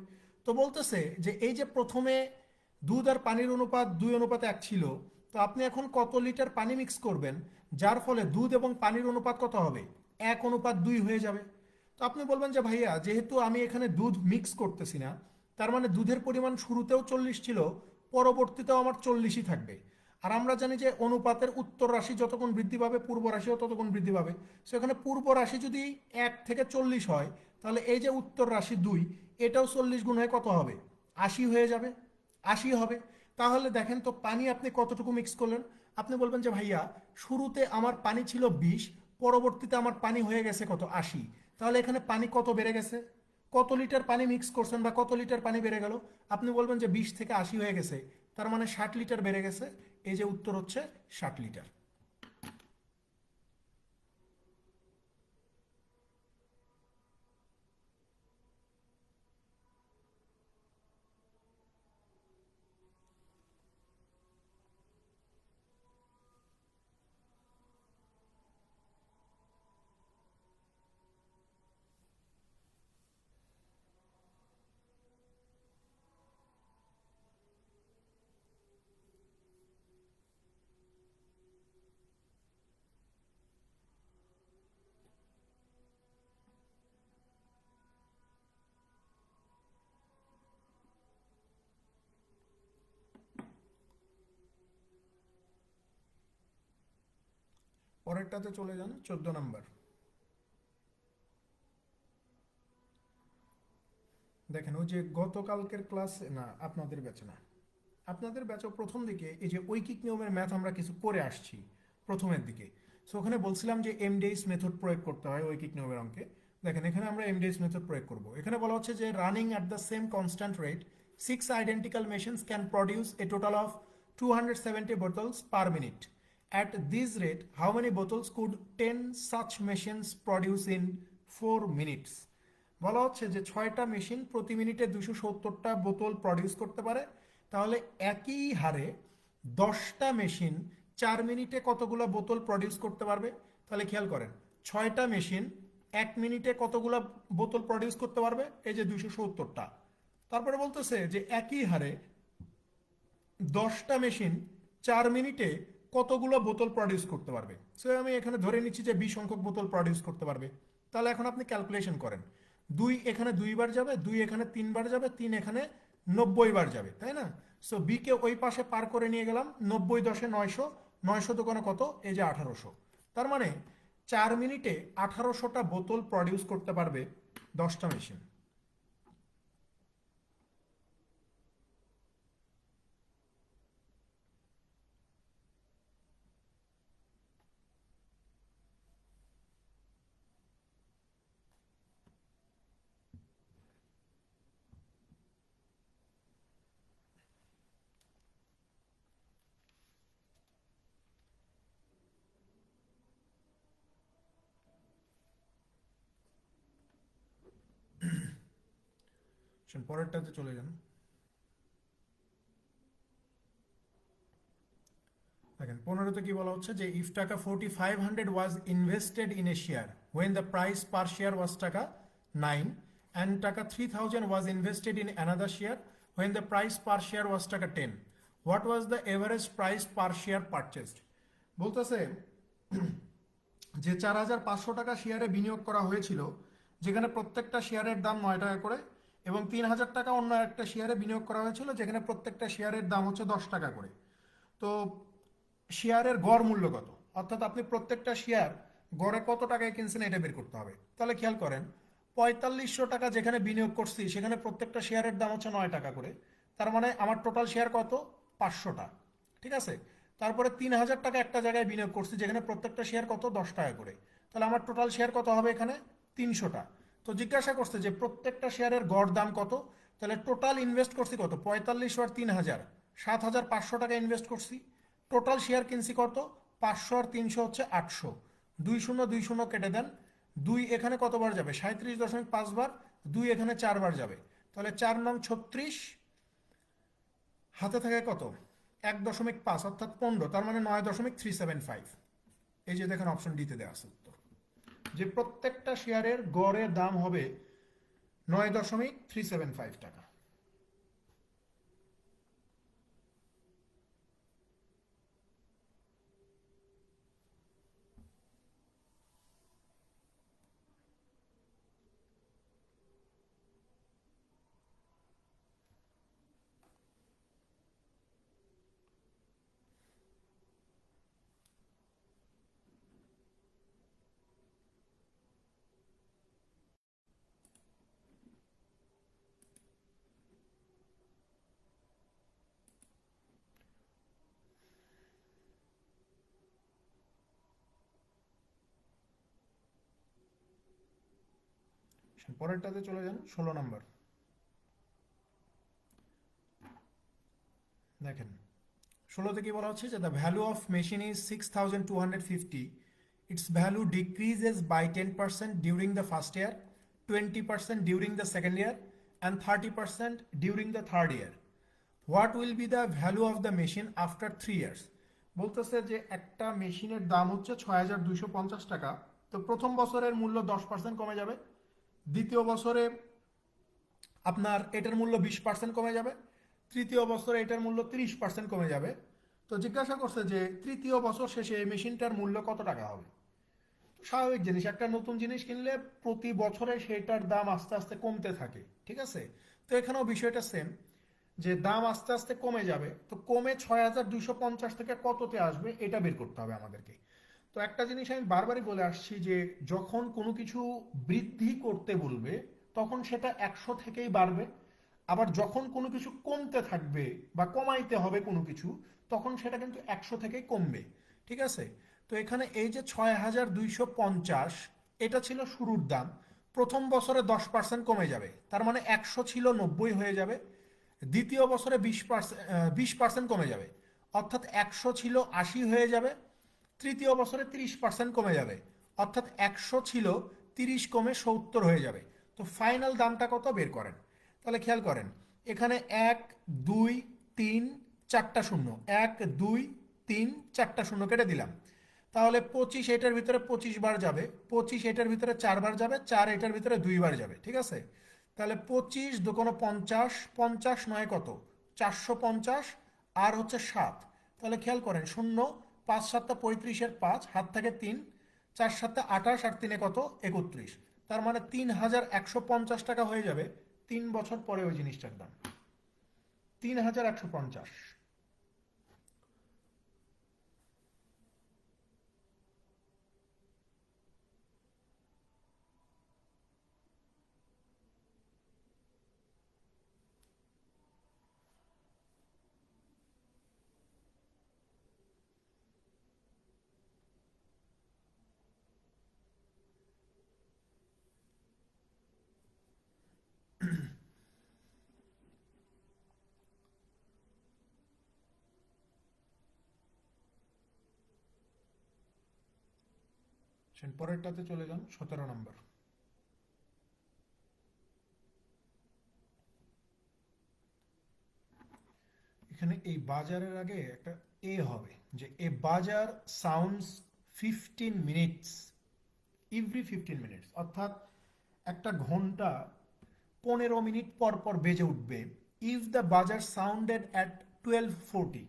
তো বলতেছে যে এই যে প্রথমে দুধ আর পানির অনুপাত 2:1 ছিল, তো আপনি এখন কত লিটার পানি মিক্স করবেন যার ফলে দুধ এবং পানির অনুপাত কত হবে, 1:2 হয়ে যাবে। তো আপনি বলবেন যে ভাইয়া যেহেতু আমি এখানে দুধ মিক্স করতেছি না, তার মানে দুধের পরিমাণ শুরুতেও 40 ছিল, পরবর্তীতেও আমার 40ই থাকবে। আর আমরা জানি যে অনুপাতের উত্তর রাশি যতক্ষণ বৃদ্ধি পাবে পূর্ব রাশিও ততক্ষণ বৃদ্ধি পাবে। সেখানে পূর্ব রাশি যদি 1 থেকে 40 হয়, তাহলে এই যে উত্তর রাশি 2, এটাও 40 গুণ হয়ে কত হবে, 80 হয়ে যাবে, 80 হবে। তাহলে দেখেন তো পানি আপনি কতটুকু মিক্স করলেন। আপনি বলবেন যে ভাইয়া শুরুতে আমার পানি ছিল 20, পরবর্তীতে আমার পানি হয়ে গেছে কত, 80। তাহলে এখানে পানি কত বেড়ে গেছে, কত লিটার পানি মিক্স করছেন বা কত লিটার পানি বেড়ে গেল। আপনি বলবেন যে 20 থেকে 80 হয়ে গেছে, তার মানে 60 লিটার বেড়ে গেছে। এই যে উত্তর হচ্ছে 60 লিটার। পরেরটাতে চলে যান, 14 নাম্বার। দেখেন ওই যে গতকালকের ক্লাস, না আপনাদের ব্যাচে না, আপনাদের ব্যাচে প্রথম দিকে এই যে ঐকিক নিয়মের ম্যাথ আমরা কিছু করে আসছি প্রথমের দিকে। সো ওখানে বলছিলাম যে এমডিএস মেথড প্রয়োগ করতে হয় ঐকিক নিয়মের অঙ্কে। দেখেন এখানে আমরা এমডিএস মেথড প্রয়োগ করব। এখানে বলা হচ্ছে যে running at the same constant rate 6 identical machines can produce A total of 270 bottles per minute. At this rate, how many bottles could 10 such machines produce in 4 minutes? বলা হচ্ছে যে 6টা মেশিন প্রতি মিনিটে 270টা বোতল প্রডিউস করতে পারে। তাহলে একই হারে 10টা মেশিন 4 মিনিটে কতগুলো বোতল প্রডিউস করতে পারবে। তাহলে খেয়াল করেন, 6টা মেশিন 1 মিনিটে কতগুলো বোতল প্রডিউস করতে পারবে, এই যে 270টা। তারপরে বলতেছে যে একই হারে 10টা মেশিন 4 মিনিটে কতগুলো বোতল প্রডিউস করতে পারবে। সো আমি এখানে ধরে নিচ্ছি যে 20 সংখ্যক বোতল প্রডিউস করতে পারবে। তাহলে এখন আপনি ক্যালকুলেশন করেন, 2 এখানে 2 বার যাবে, 2 এখানে 3 বার যাবে, 3 এখানে 90 বার যাবে, তাই না। সো বি কে ওই পাশে পার করে নিয়ে গেলাম, 90 10 900, 900 দোকানে কত, এই যে 1800। তার মানে 4 মিনিটে 1800টা বোতল প্রডিউস করতে পারবে 10টা মেশিন। পরেরটাতে চলে যান। দেখেন 15তে কি বলা হচ্ছে যে ইফ টাকা 4500 was invested in a share when the price per share was টাকা 9 অ্যান্ড টাকা 3000 was invested in another share when the price per share was টাকা 10, what was the average price per share purchased. বলতেছে যে 4500 টাকা শেয়ারে বিনিয়োগ করা হয়েছিল, যেখানে প্রত্যেকটা শেয়ারের দাম 9 টাকা করে, এবং 3000 টাকা অন্য একটা শেয়ারে বিনিয়োগ করা হয়েছিল যেখানে প্রত্যেকটা শেয়ারের দাম হচ্ছে 10 টাকা করে। তো শেয়ারের গড় মূল্য কত, অর্থাৎ আপনি প্রত্যেকটা শেয়ার গড়ে কত টাকায় কিনছেন এটা বের করতে হবে। তাহলে খেয়াল করেন, 4500 টাকা যেখানে বিনিয়োগ করছি সেখানে প্রত্যেকটা শেয়ারের দাম হচ্ছে 9 টাকা করে। তার মানে আমার টোটাল শেয়ার কত, 500টা, ঠিক আছে। তারপরে 3000 টাকা একটা জায়গায় বিনিয়োগ করছি যেখানে প্রত্যেকটা শেয়ার কত, 10 টাকা করে। তাহলে আমার টোটাল শেয়ার কত হবে এখানে, 300টা। তো জিজ্ঞাসা করছে যে প্রত্যেকটা শেয়ারের গড় দাম কত। তাহলে টোটাল ইনভেস্ট করছি কত, 45 আর 3000, 7500 টাকা ইনভেস্ট করছি। টোটাল শেয়ার কিনছি কত, 500 আর 300 হচ্ছে 800। 2 0 2 0 কেটে দেন, 2 এখানে কতবার যাবে, 37.5 বার, 2 এখানে 4 বার যাবে। তাহলে 4 নং 36, হাতে থাকে কত, 1.5 অর্থাৎ 15, তার মানে 9.375। এই যে দেখেন অপশন ডিতে দেওয়া আছে উত্তর, যে প্রত্যেকটা শেয়ারের গড়ের দাম হবে 9.375 টাকা। পরেরটাতে চলে যান, 16 নম্বর। দেখেন 16তে কি বলা হচ্ছে যে the value of machine is 6,250, its value decreases by 10% during the first year, 20% during the second year and 30% during the third year. What will be the value of the machine after 3 years? বলতেছে যে একটা মেশিনের দাম হচ্ছে 6,250 টাকা, তো প্রথম বছরের মূল্য 10% কমে যাবে, দ্বিতীয় বছরে আপনার এটার মূল্য 20% কমে যাবে, তৃতীয় বছরে এটার মূল্য 30% কমে যাবে। তো জিজ্ঞাসা করছে যে তৃতীয় বছর শেষে এই মেশিনটার মূল্য কত টাকা হবে। স্বাভাবিক জিনিস, একটা নতুন জিনিস কিনলে প্রতি বছরে সেটার দাম আস্তে আস্তে কমতে থাকে, ঠিক আছে। তো এখানেও বিষয়টা সেম, যে দাম আস্তে আস্তে কমে যাবে, তো কমে 6,250 থেকে কততে আসবে এটা বের করতে হবে আমাদেরকে। তো একটা জিনিস আমি বারবারই বলে আসছি যে যখন কোনো কিছু বৃদ্ধি করতে বলবে তখন সেটা 100 থেকেই বাড়বে, আবার যখন কোনো কিছু কমতে থাকবে বা কমাইতে হবে কোনো কিছু, তখন সেটা কিন্তু 100 থেকেই কমবে, ঠিক আছে। তো এখানে এই যে 6,250 এটা ছিল শুরুর দাম, প্রথম বছরে 10% কমে যাবে, তার মানে 100 ছিল 90 হয়ে যাবে, দ্বিতীয় বছরে 20% কমে যাবে, অর্থাৎ 100 ছিল 80 হয়ে যাবে, তৃতীয় বছরে 30% কমে যাবে, অর্থাৎ 100 ছিল 30 কমে 70 হয়ে যাবে। তো ফাইনাল দামটা কত বের করেন। তাহলে খেয়াল করেন, এখানে 1 2 3 4টা শূন্য, 1 2 3 4টা শূন্য কেটে দিলাম, তাহলে 25 এটার ভিতরে 25 বার যাবে, 25 এটার ভিতরে 4 বার যাবে, 4 এটার ভিতরে 2 বার যাবে, ঠিক আছে। তাহলে 25 দুকোনো 50, 50 নয় কত 450, আর হচ্ছে 7। তাহলে খেয়াল করেন, শূন্য 5 7 35-এর 5, হাত থেকে 3, 4 7 28, আর 3 কত 31, তার মানে 3,150 টাকা হয়ে যাবে 3 বছর পরে ওই জিনিসটার দাম 3,150। পরেরটাতে চলে যান, 17 নম্বর। এখানে এই বাজারের আগে একটা এ হবে, যে এ বাজার সাউন্ডস 15 মিনিটস এভরি 15 মিনিটস, অর্থাৎ একটা ঘন্টা 15 মিনিট পর পর বেজে উঠবে। ইফ দ্য বাজার সাউন্ডেড অ্যাট 12:40,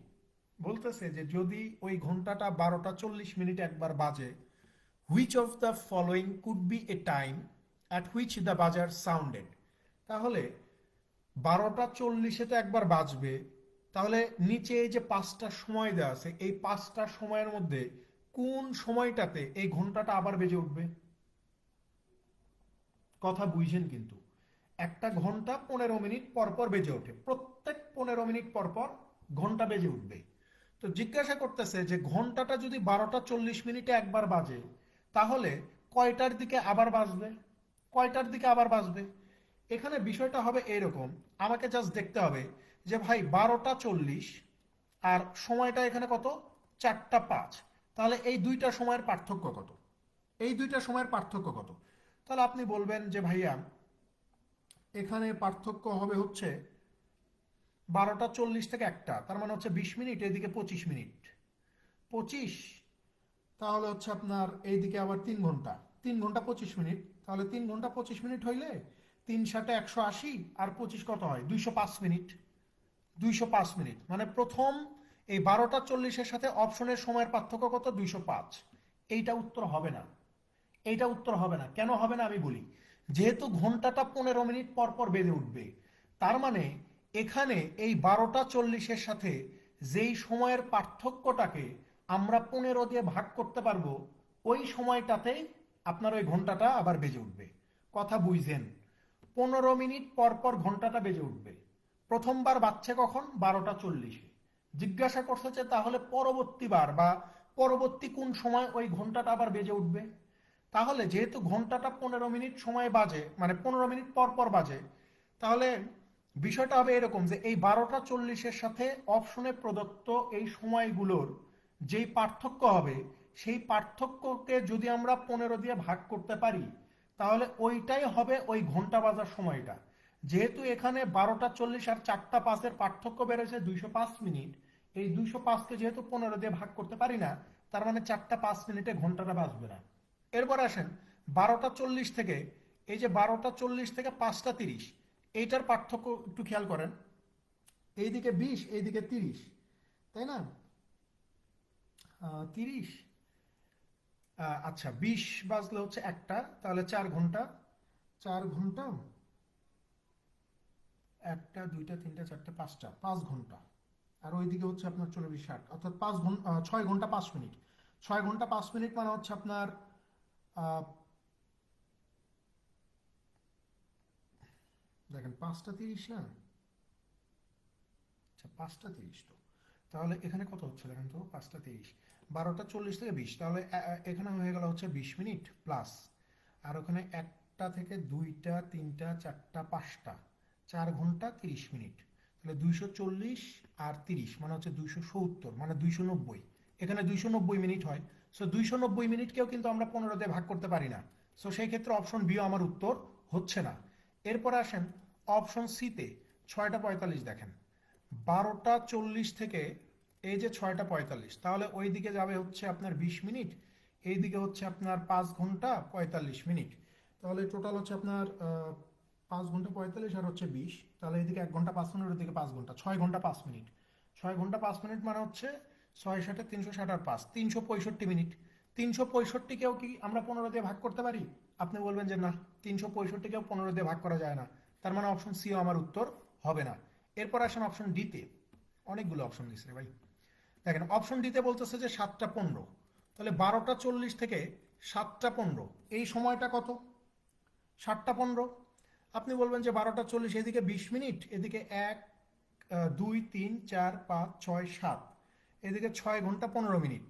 বলতেছে যে যদি ওই ঘন্টাটা 12টা 40 মিনিট একবার বাজে, which of the following could B A time at which the বাজার সাউন্ডেড। তাহলে 12টা 40-এ একবার বাজবে, তাহলে নিচে এই যে 5টা সময় দেওয়া আছে, এই 5টা সময়ের মধ্যে কোন সময়টাতে এই ঘন্টাটা আবার বেজে উঠবে। কথা বুঝছেন কিন্তু, একটা ঘন্টা 15 মিনিট পর পর বেজে ওঠে, প্রত্যেক 15 মিনিট পর পর ঘন্টা বেজে উঠবে। তো জিজ্ঞাসা করতেছে যে ঘন্টাটা যদি 12টা 40 মিনিটে একবার বাজে, তাহলে কয়টার দিকে আবার বাজবে, কয়টার দিকে আবার বাজবে। এখানে বিষয়টা হবে এইরকম, আমাকে জাস্ট দেখতে হবে যে ভাই 12টা 40 আর সময়টা এখানে কত 4টা 5, তাহলে এই দুইটা সময়ের পার্থক্য কত, এই দুইটা সময়ের পার্থক্য কত। তাহলে আপনি বলবেন যে ভাইয়া এখানে পার্থক্য হবে হচ্ছে 12টা 40 থেকে 1টা, তার মানে হচ্ছে 20 মিনিট, এদিকে 25 মিনিট, 25, তাহলে হচ্ছে আপনার এইদিকে আবার 3 ঘন্টা, 3 ঘন্টা 25 মিনিট, তাহলে 3 ঘন্টা 25 মিনিট হইলে 3×7 = 180, আর 25 কত হয়, 205 মিনিট, 205 মিনিট, মানে প্রথম এই 12টা 40-এর সাথে অপশনের সময়ের পার্থক্য কত, 205। এইটা উত্তর হবে না, এইটা উত্তর হবে না। কেন হবে না আমি বলি। যেহেতু ঘন্টাটা 15 মিনিট পর পর বেজে উঠবে, তার মানে এখানে এই 12টা 40-এর সাথে যেই সময়ের পার্থক্যটাকে আমরা 15 দিয়ে ভাগ করতে পারবো, ওই সময়টাতেই আপনার ওই ঘন্টাটা আবার বেজে উঠবে। কথা বুঝছেন? 15 মিনিট পর পর ঘন্টাটা বেজে উঠবে। প্রথমবার বাজছে কখন, 12টা 40-এ। জিজ্ঞাসা করছে যে তাহলে পরবর্তীবার বা পরবর্তী কোন সময় ওই ঘন্টাটা আবার বেজে উঠবে। তাহলে যেহেতু ঘন্টাটা 15 মিনিট সময় বাজে, মানে 15 মিনিট পর পর বাজে, তাহলে বিষয়টা হবে এরকম যে এই 12টা 40-এর সাথে অপশনে প্রদত্ত এই সময়গুলোর যেই পার্থক্য হবে, সেই পার্থক্যকে যদি আমরা 15 দিয়ে ভাগ করতে পারি, তাহলে ওইটাই হবে ওই ঘন্টা বাজার সময়টা। যেহেতু এখানে 12টা 40 আর 4টা 5-এর পার্থক্য বেড়েছে 205 মিনিট, এই 205কে যেহেতু 15 দিয়ে ভাগ করতে পারি না, তার মানে 4টা 5 মিনিটে ঘন্টাটা বাজবে না। এরপর আসেন 12টা 40 থেকে, এই যে 12টা 40 থেকে 5টা 30, এইটার পার্থক্য একটু খেয়াল করেন। এইদিকে 20, এইদিকে 30, তাই না? 30, আচ্ছা 20 বাজলে হচ্ছে একটা, তাহলে 4 ঘন্টা, 4 ঘন্টা, 1, 2, 3, 4, 5টা, 5 ঘন্টা। আর ওইদিকে হচ্ছে আপনার 24, 60, অর্থাৎ 5 ঘন্টা, 6 ঘন্টা 5 মিনিট। 6 ঘন্টা 5 মিনিট মানে হচ্ছে আপনার আহ, দেখেন 5টা 30 না, আচ্ছা 5টা 30 তো, তাহলে এখানে কত হচ্ছে দেখেন তো, 5টা 30, 12টা 40 থেকে 20, তাহলে এখানে হয়ে গেল হচ্ছে 20 মিনিট প্লাস, আর ওখানে 1টা থেকে 2টা 3টা 4টা 5টা, 4 ঘন্টা 30 মিনিট, তাহলে 240 আর 30 মানে হচ্ছে 270, মানে 290, এখানে 290 মিনিট হয়। সো 290 মিনিটকেও কিন্তু আমরা 15 দিয়ে ভাগ করতে পারি না। সো সেই ক্ষেত্রে অপশন বিও আমার উত্তর হচ্ছে না। এরপরে আসেন অপশন সিতে, 6টা 45 দেখেন, 12টা 40 থেকে এই যে 6টা 45, তাহলে ওই দিকে যাবে হচ্ছে আপনার 20 মিনিট, এই দিকে হচ্ছে আপনার 5 ঘন্টা 45 মিনিট, তাহলে টোটাল হচ্ছে আপনার 5 ঘন্টা 45 আর হচ্ছে 20, তাহলে এইদিকে 1 ঘন্টা 5 মিনিট, ওদিকে 5 ঘন্টা, 6 ঘন্টা 5 মিনিট, 6 ঘন্টা 5 মিনিট মানে হচ্ছে 6 × 7 = 360 আর 5, 365 মিনিট। 365কেও কি আমরা 15 দিয়ে ভাগ করতে পারি? আপনি বলবেন যে না, 365কেও 15 দিয়ে ভাগ করা যায় না, তার মানে অপশন সিও আমার উত্তর হবে না। এরপর আসেন অপশন ডিতে, অনেকগুলো অপশন দিচ্ছে ভাই। দেখেন অপশন ডিতে বলতেছে যে 7টা 15, তাহলে 12টা 40 থেকে 7টা 15, এই সময়টা কত, 7টা 15। আপনি বলবেন যে 12টা 40, এদিকে 20 মিনিট, এদিকে 1, 2, 3, 4, 5, 6, 7, এদিকে 6 ঘন্টা 15 মিনিট,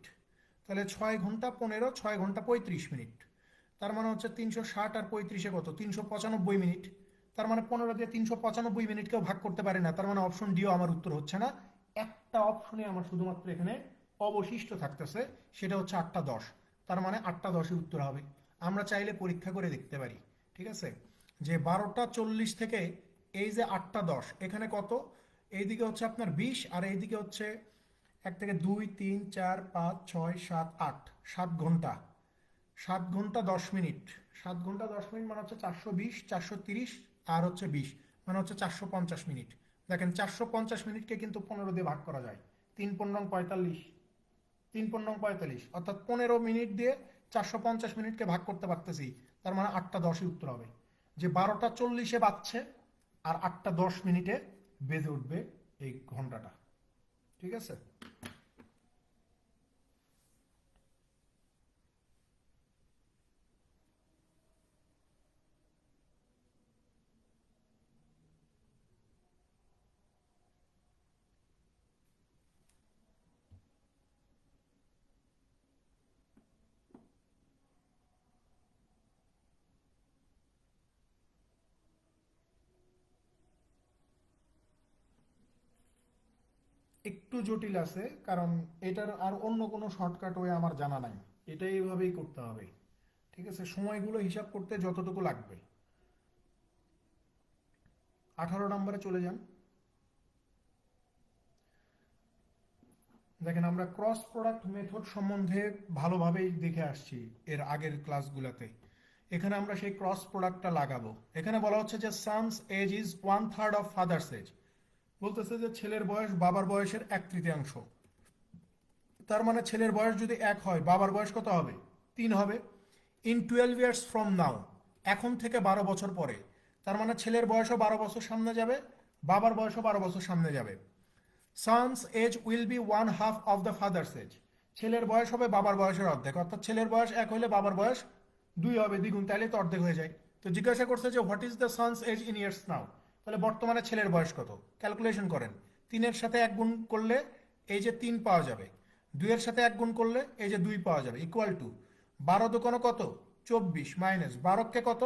তাহলে 6 ঘন্টা 15, 6 ঘন্টা 35 মিনিট, তার মানে হচ্ছে 360 আর 35-এ কত, 395 মিনিট, তার মানে 15 দিয়ে 395 মিনিটকেও ভাগ করতে পারে না, তার মানে অপশন ডিও আমার উত্তর হচ্ছে না। একটা অপশনে আমার শুধুমাত্র এখানে অবশিষ্ট থাকতেছে, সেটা হচ্ছে 8টা 10, তার মানে 8টা 10-ই উত্তর হবে। আমরা চাইলে পরীক্ষা করে দেখতে পারি, ঠিক আছে, যে 12টা 40 থেকে এই যে 8টা 10, এখানে কত, এইদিকে হচ্ছে আপনার 20, আর এইদিকে হচ্ছে 1, 2, 3, 4, 5, 6, 7, 8, 7 ঘন্টা, 7 ঘন্টা 10 মিনিট, 7 ঘন্টা 10 মিনিট মানে হচ্ছে 420, 430 আর হচ্ছে 20, মানে হচ্ছে 450 মিনিট। দেখেন 450 মিনিটকে কিন্তু 15 দিয়ে ভাগ করা যায়, 3×15 = 45, 3×15 = 45, অর্থাৎ 15 মিনিট দিয়ে 450 মিনিটকে ভাগ করতে পারতেছি, তার মানে 8টা 10-ই উত্তর হবে। যে 12টা 40-এ বাজছে আর 8টা 10 মিনিটে বেজে উঠবে এই ঘন্টাটা, ঠিক আছে। একটু জটিল আছে, কারণ এটার আর অন্য কোনো শর্টকাট ওয়ে আমার জানা নাই, এটা এইভাবেই করতে হবে, ঠিক আছে। সময়গুলো হিসাব করতে যতটুকু লাগবে, 18 নম্বরে চলে যান। দেখেন আমরা ক্রস প্রোডাক্ট মেথড সম্বন্ধে ভালোভাবেই দেখে আসছি এর আগের ক্লাসগুলোতে। এখানে আমরা সেই ক্রস প্রোডাক্টটা লাগাবো। এখানে বলা হচ্ছে যে son's age is 1/3 of father's age, বলতেছে যে ছেলের বয়স বাবার বয়সের 1/3। তার মানে ছেলের বয়স যদি 1 হয়, বাবার বয়স কত হবে? 3 হবে। ইন 12 ইয়ার্স ফ্রম নাও, এখন থেকে 12 বছর পরে। তার মানে ছেলের বয়সও 12 বছর সামনে যাবে, বাবার বয়সও 12 বছর সামনে যাবে। Son's age will be 1/2 of the father's age, ছেলের বয়স হবে বাবার বয়সের অর্ধেক। অর্থাৎ ছেলের বয়স 1 হলে বাবার বয়স 2 হবে, দ্বিগুণ, তাহলে তো অর্ধেক হয়ে যায়। তো জিজ্ঞাসা করছে যে what is the son's age in years now, তাহলে বর্তমানে ছেলের বয়স কত? ক্যালকুলেশন করেন। 3-এর সাথে 1 গুণ করলে এই যে 3 পাওয়া যাবে, 2-এর সাথে 1 গুণ করলে এই যে 2 পাওয়া যাবে, ইকুয়াল টু 12 দোকানো কত? 24, মাইনাস 12কে কত?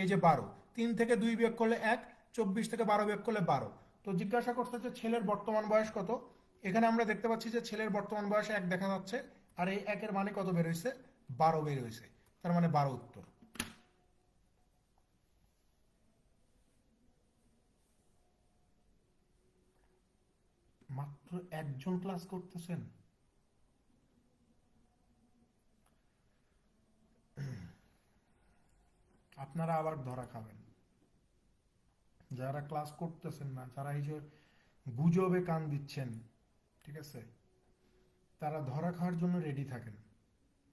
এই যে 12, 3 থেকে 2 বিয়োগ করলে 1, 24 থেকে 12 বিয়োগ করলে 12। তো জিজ্ঞাসা করছে যে ছেলের বর্তমান বয়স কত। এখানে আমরা দেখতে পাচ্ছি যে ছেলের বর্তমান বয়স 1 দেখা যাচ্ছে, আর এই 1-এর মানে কত বের হয়েছে? 12 বের হয়েছে। তার মানে 12 উত্তর। মাত্র একজন ক্লাস করতেছেন? আপনারা আবার ধরা খাবেন। যারা ক্লাস করতেছেন না, যারা এই যে গুজবে কান দিচ্ছেন, ঠিক আছে, তারা ধরা খাওয়ার জন্য রেডি থাকেন,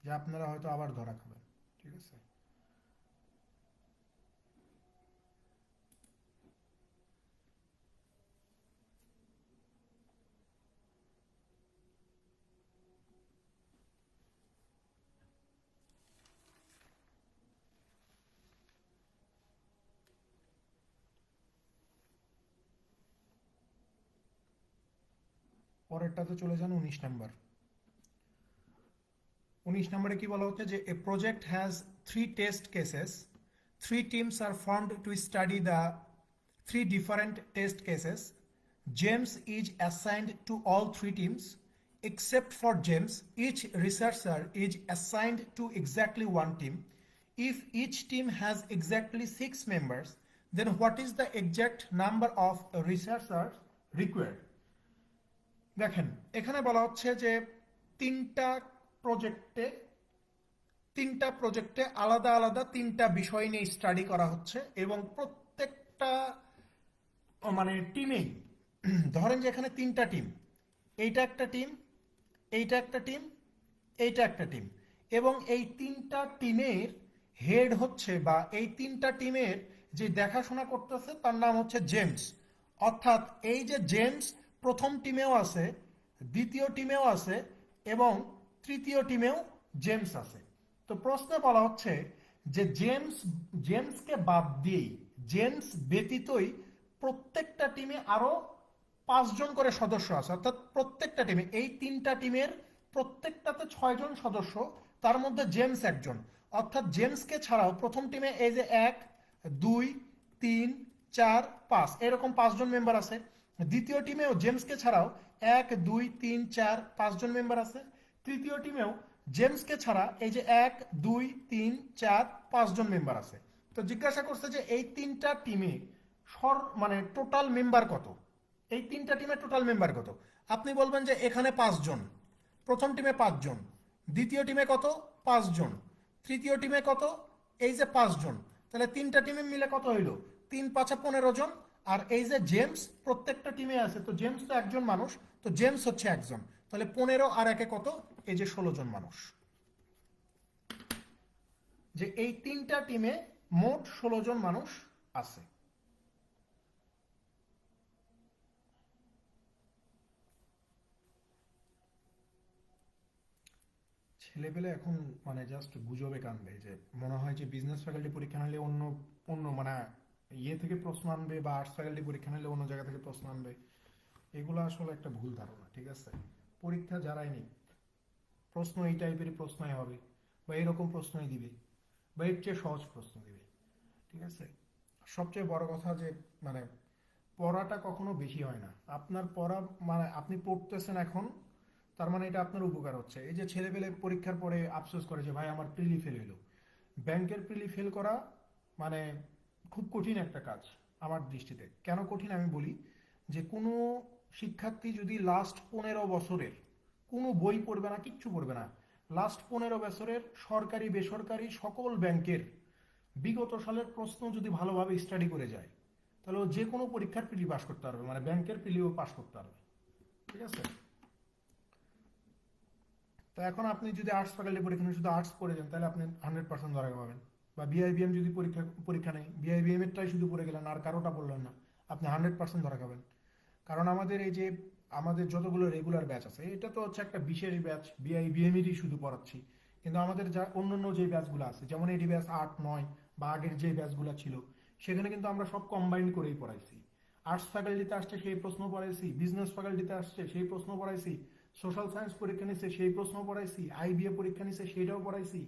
যে আপনারা হয়তো আবার ধরা খাবেন। ঠিক আছে। পরেরটাতে চলে যান 19 নাম্বার। 19 নম্বরে কি বলা হচ্ছে যে a project has 3 test cases, 3 teams are formed to study the 3 different test cases. James is assigned to all 3 teams. Except for James, each researcher is assigned to exactly 1 team. If each team has exactly 6 members, then what is the exact number of researchers required? দেখেন এখানে বলা হচ্ছে যে তিনটা প্রজেক্টে আলাদা আলাদা 3টা বিষয় নিয়ে স্টাডি করা হচ্ছে, এবং প্রত্যেকটা মানে টিমেই ধরেন যে এখানে 3টা টিম, এইটা একটা টিম, এইটা একটা টিম, এইটা একটা টিম, এবং এই 3টা টিমের হেড হচ্ছে বা এই 3টা টিমের যে দেখাশোনা করতেছে তার নাম হচ্ছে জেমস। অর্থাৎ এই যে জেমস প্রথম টিমেও আছে, দ্বিতীয় টিমেও আছে, এবং তৃতীয় টিমেও জেমস আছে। তো প্রশ্নে বলা হচ্ছে যে জেমসকে বাদ দিয়েই, জেমস ব্যতীতই প্রত্যেকটা টিমে আরো 5 জন করে সদস্য আছে। অর্থাৎ প্রত্যেকটা টিমে, এই 3টা টিমের প্রত্যেকটাতে 6 জন সদস্য, তার মধ্যে জেমস একজন। অর্থাৎ জেমসকে ছাড়াও প্রথম টিমে এই যে 1, 2, 3, 4, 5 এরকম 5 জন মেম্বার আছে। দ্বিতীয় টিমেও জেমসকে ছাড়াও 1, 2, 3, 4, 5 জন মেম্বার আছে। তৃতীয় টিমেও জেমসকে ছাড়া এই যে 1, 2, 3, 4, 5 জন মেম্বার আছে। তো জিজ্ঞাসা করছে যে এই 3টা টিমে মানে টোটাল মেম্বার কত? এই 3টা টিমের টোটাল মেম্বার কত? আপনি বলবেন যে এখানে 5 জন, প্রথম টিমে 5 জন, দ্বিতীয় টিমে কত? 5 জন, তৃতীয় টিমে কত? এই যে 5 জন। তাহলে 3টা টিমে মিলে কত হইল? 3 5 15 জন। আর এই যে জেমস প্রত্যেকটা টিমে আছে, তো জেমস তো একজন মানুষ, তো জেমস হচ্ছে একজন। তাহলে 15 আর 1 কত? এই যে 16 জন মানুষ। যে এই 3টা টিমে মোট 16 জন মানুষ আছে। ছেলেপেলে এখন মানে জাস্ট গুজবে কান দেয়, যে মনে হয় যে বিজনেস ফ্যাকাল্টি পরীক্ষা নিলে অন্য অন্য মানে ইয়ে থেকে প্রশ্ন আনবে, বা আর্টস ফ্যাকাল্টি পরীক্ষা নিলে অন্য জায়গা থেকে প্রশ্ন আনবে। এগুলো আসলে একটা ভুল ধারণা। ঠিক আছে, পরীক্ষা যারাই নিক, প্রশ্ন এই টাইপেরই প্রশ্নই হবে, বা এরকম প্রশ্নই দিবে, বা এর চেয়ে সহজ প্রশ্ন দিবে। ঠিক আছে। সবচেয়ে বড় কথা যে মানে পড়াটা কখনো বেশি হয় না। আপনার পড়া মানে আপনি পড়তেছেন এখন, তার মানে এটা আপনার উপকার হচ্ছে। এই যে ছেলেপেলে পরীক্ষার পরে আফসোস করে যে ভাই আমার প্রিলি ফেল হলো। ব্যাংকের প্রিলি ফেল করা মানে খুব কঠিন একটা কাজ আমার দৃষ্টিতে। কেন কঠিন আমি বলি, যে কোনো শিক্ষার্থী যদি লাস্ট 15 বছরের কোনো বই পড়বে না, কিচ্ছু পড়বে না। লাস্ট 15 বছরের সরকারি বেসরকারি সকল ব্যাংকের বিগত সালের প্রশ্ন যদি ভালোভাবে স্টাডি করে যায়, তাহলে ও যে কোনো পরীক্ষার প্রিলি পাস করতে পারবে, মানে ব্যাংকের প্রিলিও পাস করতে পারবে। ঠিক আছে? তো এখন আপনি যদি আর্টস ফ্যাকাল্টি পরীক্ষা নিয়ে শুধু আর্টস পড়ে যান, তাহলে আপনি 100% ধরা পাবেন। বা বিআইবিএম যদি পরীক্ষা পরীক্ষা নেই, বিআইবিএম এরটাই শুধু পড়ে গেলেন আর কারোটা পড়লেন না, আপনি 100% ধরা খাবেন। কারণ আমাদের এই যে আমাদের যতগুলো রেগুলার ব্যাচ আছে, এটা তো হচ্ছে একটা বিশেষ ব্যাচ, বিআইবিএম এরই শুধু পড়াচ্ছি। কিন্তু আমাদের যা অন্যান্য যে ব্যাচগুলো আছে, যেমন এডি ব্যাচ 8, 9 বা আগের যে ব্যাচগুলো ছিল, সেখানে কিন্তু আমরা সব কম্বাইন করেই পড়াইছি। আর্টস ফ্যাকাল্টিতে আসছে সেই প্রশ্ন পড়াইছি, বিজনেস ফ্যাকাল্টিতে আসছে সেই প্রশ্ন পড়াইছি, সোশ্যাল সায়েন্স পরীক্ষা নিচ্ছে সেই প্রশ্ন পড়াইছি, আইবিএ পরীক্ষা নিচ্ছে সেইটাও পড়াইছি,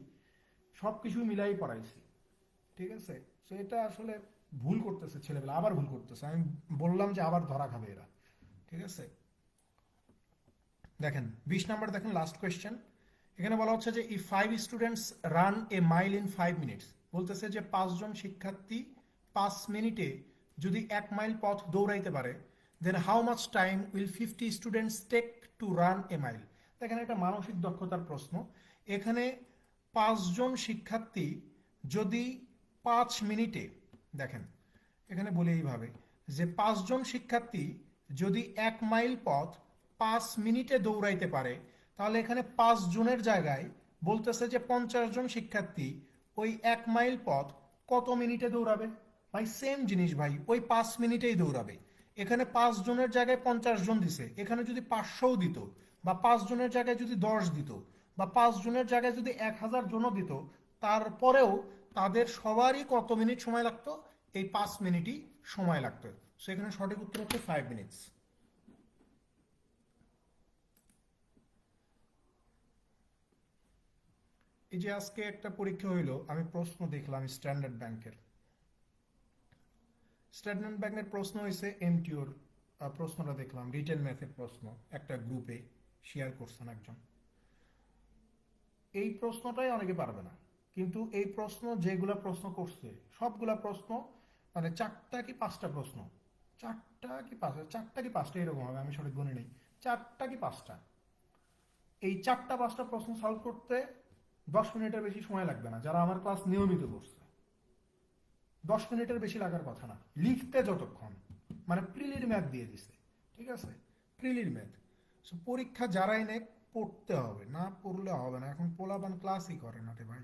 সব কিছু মিলাই পড়াইছি। ঠিক আছে? তো এটা আসলে ভুল করতেছে ছেলেবেলা, আবার ভুল করতেছে। আমি বললাম যে আবার ধরা খাবে এরা। ঠিক আছে? দেখেন 20 নাম্বার, দেখেন লাস্ট কোয়েশ্চেন। এখানে বলা হচ্ছে যে if 5 students run a mile in 5 minutes, বলতেছে যে 5 জন শিক্ষার্থী 5 মিনিটে যদি 1 মাইল পথ দৌড়াইতে পারে, then how much time will 50 students take to run a mile. দেখেন এটা মানসিক দক্ষতার প্রশ্ন। এখানে 5 জন শিক্ষার্থী যদি 5 মিনিটে, দেখেন এখানে বলি এইভাবে যে 5 জন শিক্ষার্থী যদি 1 মাইল পথ 5 মিনিটে দৌড়াইতে পারে, তাহলে এখানে 5 জনের জায়গায় বলতেছে যে 50 জন শিক্ষার্থী ওই 1 মাইল পথ কত মিনিটে দৌড়াবে। ভাই সেম জিনিস ভাই, ওই 5 মিনিটেই দৌড়াবে। এখানে 5 জনের জায়গায় 50 জন দিছে, এখানে যদি 500ও দিত, বা 5 জনের জায়গায় যদি 10 দিত, বা 5 জনের জায়গায় যদি 1000 জনও দিত, তারপরেও তাদের সবারই কত মিনিট সময় লাগতো? এই 5 মিনিটই সময় লাগতো। সেখানে সঠিক উত্তর হচ্ছে 5 মিনিটস। এই যে আজকে একটা পরীক্ষা হইলো, আমি প্রশ্ন দেখলাম স্ট্যান্ডার্ড ব্যাংকের প্রশ্ন হয়েছে এমটিওর। প্রশ্নটা দেখলাম রিটেন ম্যাথের প্রশ্ন, একটা গ্রুপে শেয়ার করছেন একজন। এই প্রশ্নটাই অনেকে পারবে না, কিন্তু এই প্রশ্ন যেগুলা প্রশ্ন করছে সবগুলা প্রশ্ন, মানে 4টা কি 5টা প্রশ্ন, 4টা কি 5টা এরকম হবে, আমি সঠিক গুনে নেই, 4টা কি 5টা, এই 4টা 5টা প্রশ্ন সলভ করতে 10 মিনিটের বেশি সময় লাগবে না, যারা আমার ক্লাস নিয়মিত করছে। 10 মিনিটের বেশি লাগার কথা না, লিখতে যতক্ষণ, মানে প্রিলির ম্যাথ দিয়ে দিছে। ঠিক আছে? প্রিলির ম্যাথ। পরীক্ষা যারাই নেক, পড়তে হবে, না পড়লে হবে না। এখন পোলাপান ক্লাসই করে না রে ভাই।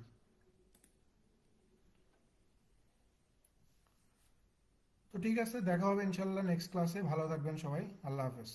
তো ঠিক আছে, দেখা হবে ইনশাল্লাহ নেক্সট ক্লাসে। ভালো থাকবেন সবাই, আল্লাহ হাফেজ।